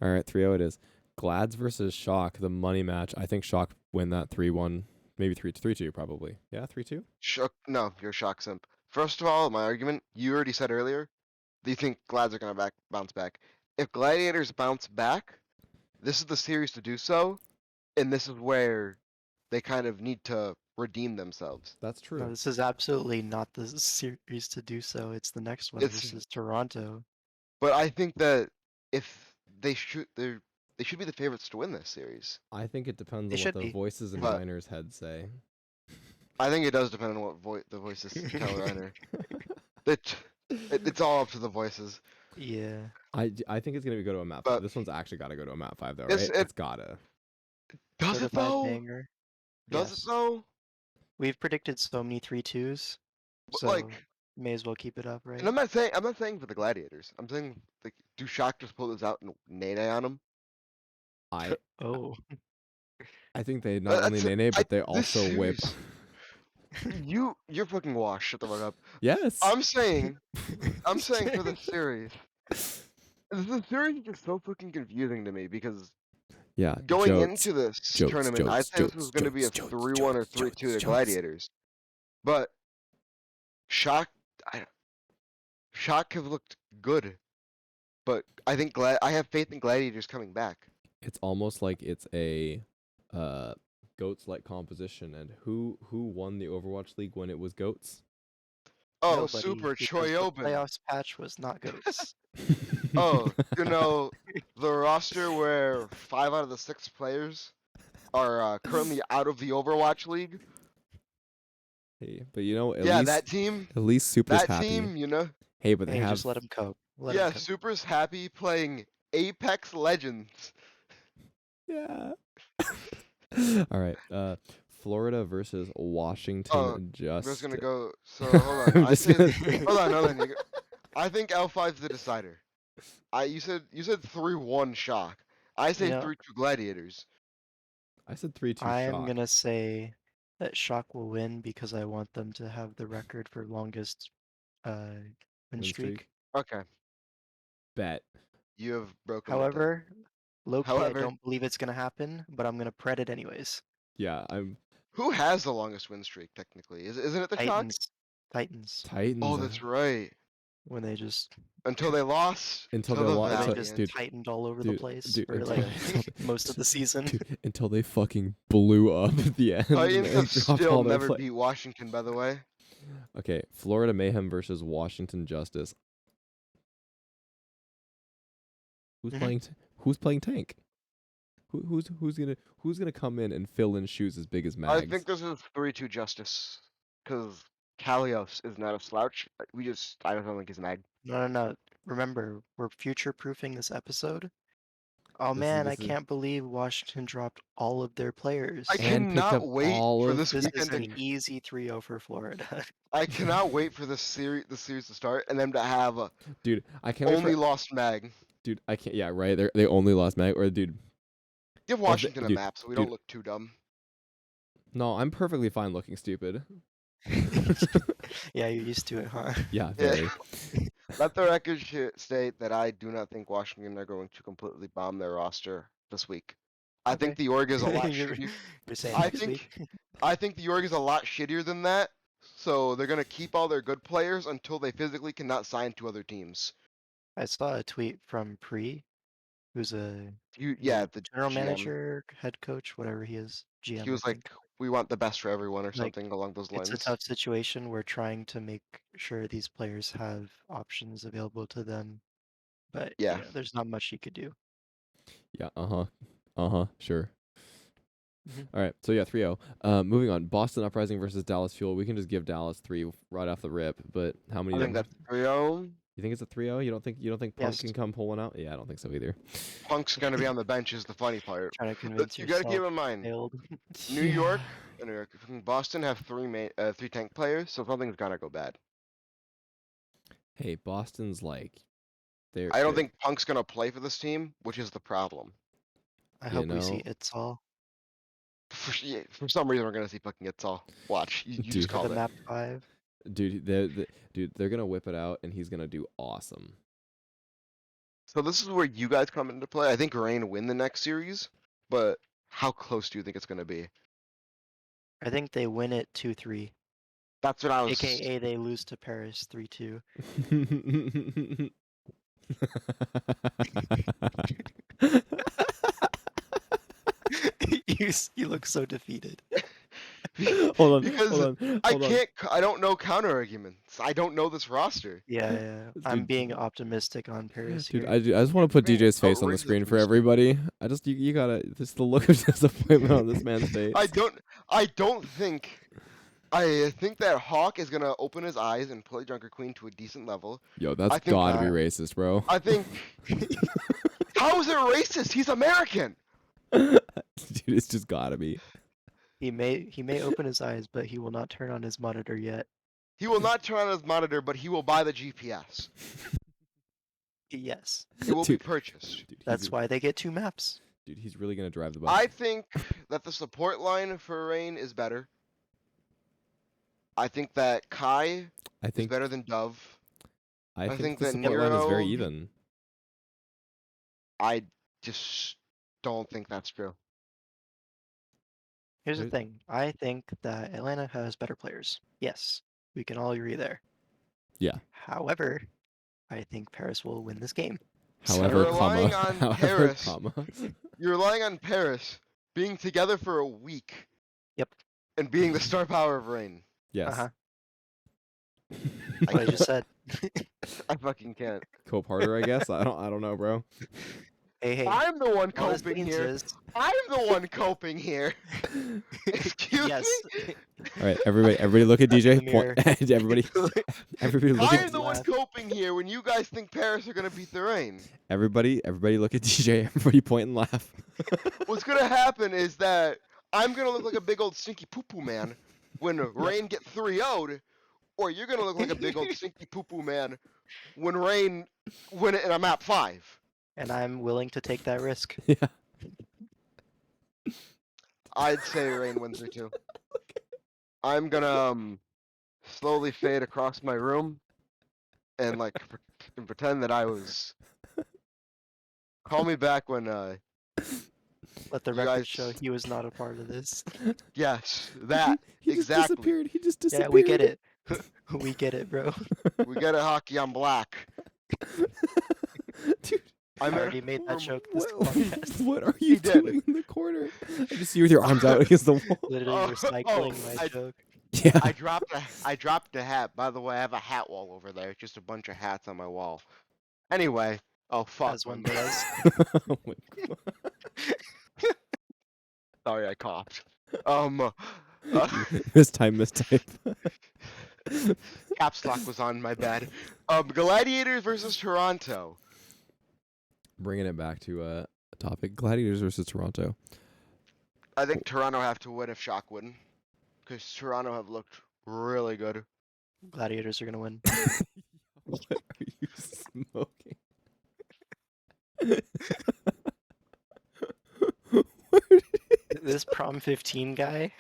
All right, 3-0 it is. Glads versus Shock, the money match. I think Shock win that 3-1, maybe 3-2 probably. Yeah, 3-2. No, you're a shock simp. First of all, my argument, you already said earlier, that you think Glads are gonna bounce back. If Gladiators bounce back, this is the series to do so, and this is where they kind of need to redeem themselves. That's true. No, this is absolutely not the series to do so. It's the next one. It's- This is Toronto. But I think that if they should, they should be the favorites to win this series. I think it depends They on what should the be. voices in But- Reiner's head say. I think it does depend on what the voices tell Reiner. It's all up to the voices. Yeah. I think it's gonna go to a map. But- This one's actually got to go to a map 5 though, right? It's- It's gotta. Does it Certified though? banger. Does Yes. it though? We've predicted so many 3-2s, But, so like, may as well keep it up, right? and I'm not saying for the Gladiators. I'm saying like, do Shock just pull this out and nay on them? I Oh. I think they not only That's- nene, but they this also whip. series- You're fucking washed. Shut the fuck up. Yes. I'm saying for the series, The series is just so fucking confusing to me because Yeah, going Jotes, into this Jotes, tournament, I'd Jotes, say this was Jotes, going to be Jotes, a Jotes, 3-1 or Jotes, 3-2 Jotes, to Jotes. Gladiators. But Shock, I, Shock have looked good. But I think I have faith in Gladiators coming back. It's almost like it's a goats-like composition. And who won the Overwatch League when it was goats? Oh, Nobody, Super because the Choyobin. playoffs patch was not goats. Oh, the roster where 5 out of the 6 players are currently out of the Overwatch League. Hey, but you know, Yeah, that team. at least Super's That happy. team, you know. Hey, but they Hey, have just let him cope. Let him Yeah, cope. Super's happy playing Apex Legends. yeah. All right. Florida versus Washington I'm just just gonna go. So hold on. I'm I just say. gonna Hold on, hold on. I think L5's the decider. You said 3-1 Shock. I You say know, 3-2 Gladiators. I said 3-2 I am Shock. gonna say that Shock will win because I want them to have the record for longest win Win streak. streak. Okay, Bet. you have broken that down. However, low-key, I However, don't believe it's gonna happen, but I'm gonna pred it anyways. Yeah, I'm who has the longest win streak technically? Isn't it the Shock? Titans, Titans Oh, that's right. when they just Until they lost until to they the lost. when they Until, just Valiant. dude, tightened all over the dude, place dude, for until, like until most of the season. dude, until they fucking blew up at the end Titans and have dropped still all their never play. beat Washington, by the way. Okay, Florida Mayhem versus Washington Justice. Who's Mhm. playing? Who's playing tank? Who's gonna come in and fill in shoes as big as I Mags? think this is 3-2 Justice. Because Kalios is not a slouch. I don't think he's mad. No. Remember, we're future-proofing this episode. Oh This is man, I this is can't believe Washington dropped all of their players. I and picked up cannot wait all for of this This is weekend to. an easy 3-0 for Florida. I cannot wait for the series to start and them to have dude. I can't wait only for lost Mag. dude. I can't. Yeah, right. They only lost Mag or dude. Give Or if Washington a dude, map so we dude. don't look too dumb. No, I'm perfectly fine looking stupid. Yeah, you're used to it, huh? Yeah, Yeah. very. Let the record state that I do not think Washington are going to completely bomb their roster this week. I think the org is a lot You're, shittier. you're saying I next think week? I think the org is a lot shittier than that. So they're gonna keep all their good players until they physically cannot sign to other teams. I saw a tweet from Pre, who's a Yeah, the general GM. manager, head coach, whatever he is, He GM, I was like, think. "We want the best for everyone," or Like, something along those it's a lines. tough situation. We're trying to make sure these players have options available to them, but Yeah. there's not much you could do. Yeah. Sure. Mhm. All right. So yeah, 3-0. Moving on. Boston Uprising versus Dallas Fuel. We can just give Dallas 3 right off the rip. But how many? I think that's 3-0. You think it's a 3-0? You don't think Punk Yes. can come pull one out? Yeah, I don't think so either. Punk's gonna be on the bench is the funny part. Trying to But convince you gotta keep yourself in mind, failed. New York and Boston have three tank players, so something's gonna go bad. Hey, Boston's like they're I don't they're think Punk's gonna play for this team, which is the problem. I you hope we see know, it's all For some reason, we're gonna see fucking It's all. Watch, you just dude, for the called it. map 5. they're gonna whip it out and he's gonna do awesome. So this is where you guys come into play. I think Rain win the next series, but how close do you think it's gonna be? I think they win it 2-3. That's what I was. AKA they lose to Paris 3-2. You look so defeated. hold Because on. I don't know counter arguments. I don't know this roster. Yeah. I'm Dude, being optimistic on Paris dude, here. I just want to put Man, DJ's face on the outrageous screen for mistake. everybody. I just you gotta just the look of disappointment on this man's face. I don't think. I think that Hawk is gonna open his eyes and play Junker Queen to a decent level. Yo, that's I think gotta be racist, bro. I think. How is it racist? He's American. Dude, it's just gotta be. He may open his eyes, but he will not turn on his monitor yet. He will not turn on his monitor, but he will buy the GPS. Yes. It will be purchased. Dude, That's why they get 2 maps. Dude, he's really gonna drive the bus. I think that the support line for Rain is better. I think that Kai I is think better than Dove. I think think the that support line is very Nero- even. I just don't think that's true. Here's the There's- thing. I think that Atlanta has better players. Yes, we can all agree there. Yeah. However, I think Paris will win this game. However, You're relying comma. on However, Paris. comma. You're relying on Paris being together for a week. Yep. And being the star power of Rain. Yes. Uh-huh. I What I just said. I fucking can't. Cope harder, I guess. I don't know, bro. Hey. I'm the one All this coping means here. is I'm the one coping here. Excuse yes. me. All right, everybody, look at That's DJ. the mirror. Everybody, look I'm at the one Laugh. coping here when you guys think Paris are gonna beat the Rain. everybody, look at DJ. Everybody, point and laugh. What's gonna happen is that I'm gonna look like a big old stinky poo poo man when Rain get 3-0'd, or you're gonna look like a big old stinky poo poo man when Rain win it in a map 5. And I'm willing to take that risk. Yeah. I'd say Rain wins it too. I'm gonna slowly fade across my room and like and pretend that I was. Call me back when Let the You record guys- show he was not a part of this. yes, that He just exactly. disappeared. He just disappeared. Yeah, we get it. We get it, bro. We get it, hockey on black. Dude, I I'm already made that joke this what, podcast. what are you He did. doing in the corner? I just see you with your arms out against the wall. Literally Oh, recycling my I- joke. Yeah. I dropped a hat. By the way, I have a hat wall over there. Just a bunch of hats on my wall. Anyway, oh fuck. As my one bad. does. Oh my God. Sorry, I coughed. Mistype. Caps lock was on. My bad. Gladiators versus Toronto. Bringing it back to a topic: Gladiators versus Toronto. I think Toronto have to win if Shock win, because Toronto have looked really good. Gladiators are gonna win. What are you smoking? This prom 15 guy.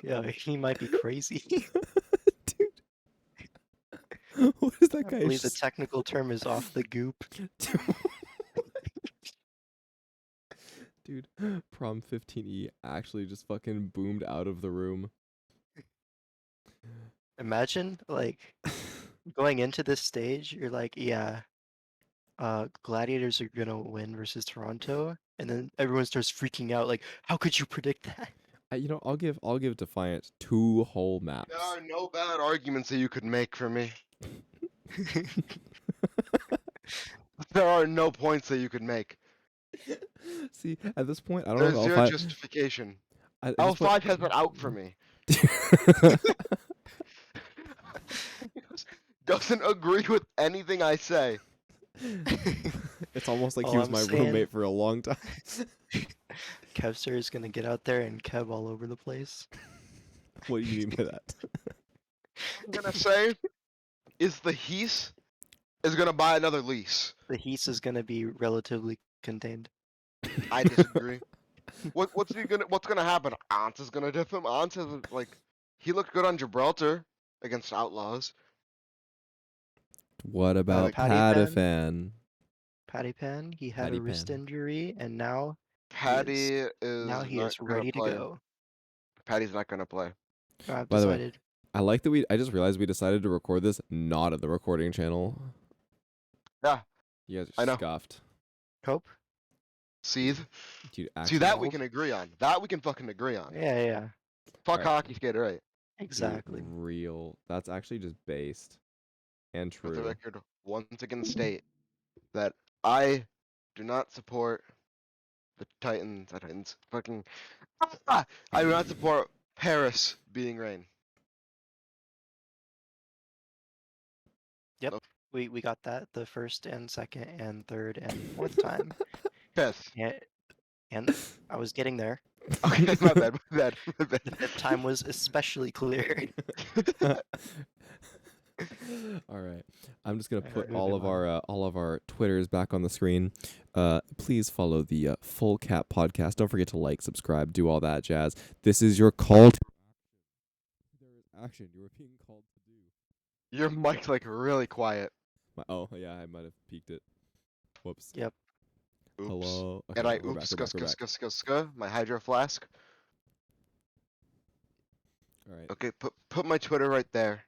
Yeah, he might be crazy. Dude, what is that I guy? believe the technical term is off the goop. Dude, Prom 15E actually just fucking boomed out of the room. Imagine, like, going into this stage, you're like, yeah, Gladiators are gonna win versus Toronto, and then everyone starts freaking out, like, how could you predict that? I'll give Defiant 2 whole maps. There are no bad arguments that you could make for me. There are no points that you could make. See, at this point, I don't There's know if zero I. justification. At this point- L5 has been out for me. Doesn't agree with anything I say. It's almost like he All was I'm my saying- roommate for a long time. Kevster is gonna get out there and Kev all over the place. What do you mean by that? I'm gonna say is the Heath is gonna buy another lease. The Heath is gonna be relatively contained. I disagree. What's gonna happen? Ants is gonna dip him. Ants is like he looked good on Gibraltar against Outlaws. What about Patiphan? Patiphan? Patiphan, he had a wrist Patiphan. injury, and now Patty is now he not is gonna ready to play. go. Patty's not gonna play. I've By the way, decided. I like that I just realized we decided to record this not at the recording channel. Yeah, You guys I are know. scuffed. Cope? Seethe. Dude, See actually, that we can agree on. That we can fucking agree on. Yeah, Fuck Alright. hockey skater, right? dude, exactly. real. That's actually just based and Let the true. record once again state that I do not support the Titans. The Titans. Fucking. I do not support Paris beating Rain. We got that the first and second and third and fourth time. Fifth. And I was getting there. Okay, my bad. My bad. My bad. The fifth time was especially clear. All right, I'm just gonna Alright, put moving all of our Twitters back on the screen. Please follow the Full Cap Podcast. Don't forget to like, subscribe, do all that jazz. This is your call to there is action. You are being called to do. Your mic's like really quiet. Oh yeah, I might have peaked it. Whoops. Yep. Oops. Hello. Okay, And I we're back, oops we're back, we're back. my hydro flask. All right. Okay, put my Twitter right there.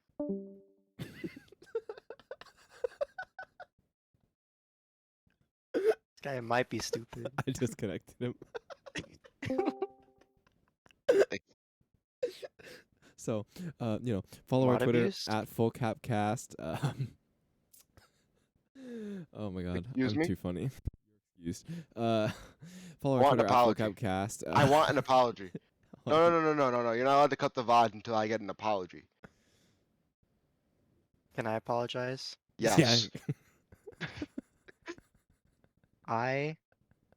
This guy might be stupid. I disconnected him. So, follow our Mod Twitter abuse? at fullcapcast. Oh my god, Excuse I'm me? too funny. Excused. Follow our Want an Twitter at apology. fullcapcast. I want an apology. No. You're not allowed to cut the VOD until I get an apology. Can I apologize? Yes. Yeah. I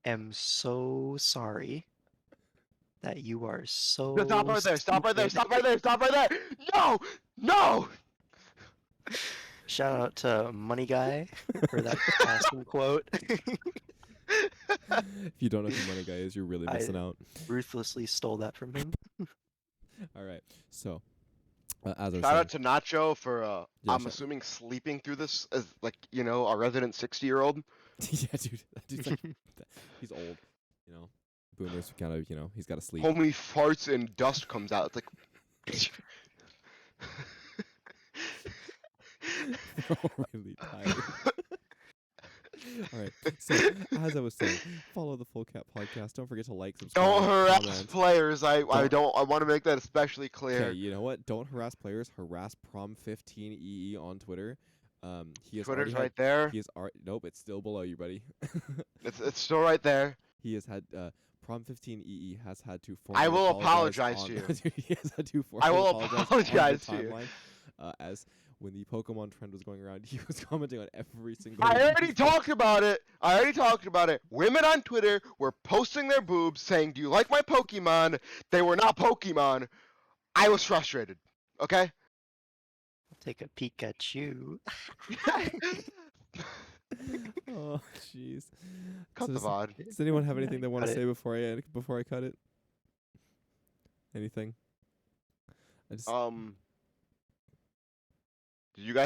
am so sorry that you are so Stop right there. Stop right there. stupid. Stop right there. Stop right there. No. No. Shout out to Money Guy for that awesome quote. If you don't know who Money Guy is, you're really missing out. Ruthlessly stole that from him. All right. So, as I was Shout out saying, to Nacho for Yeah, I'm shout- assuming sleeping through this as like a resident 60-year-old. yeah, dude, that dude's like, he's old. Boomers kind of, he's got to sleep. Homie farts and dust comes out. It's like. We're all really tired. All right. So, as I was saying, follow the Full Cap podcast. Don't forget to like, subscribe, Don't harass comment. players. I want to make that especially Okay, clear. you know what? Don't harass players. Harass prom15ee on Twitter. He has Twitter's already right there. He has nope, it's still below you, buddy. It's still right there. He has had prom15ee has had to formally I will apologize on- to you. Dude, he has had to I formally will apologize on the to you. timeline, as when the Pokemon trend was going around, he was commenting on every single. I already talked about it. Women on Twitter were posting their boobs saying, "Do you like my Pokemon?" They were not Pokemon. I was frustrated. Okay. I'll take a peek at you. Oh, jeez. Cut So the VOD. does anyone have anything they want to Cut it. say before I cut it? Anything? I just Did you guys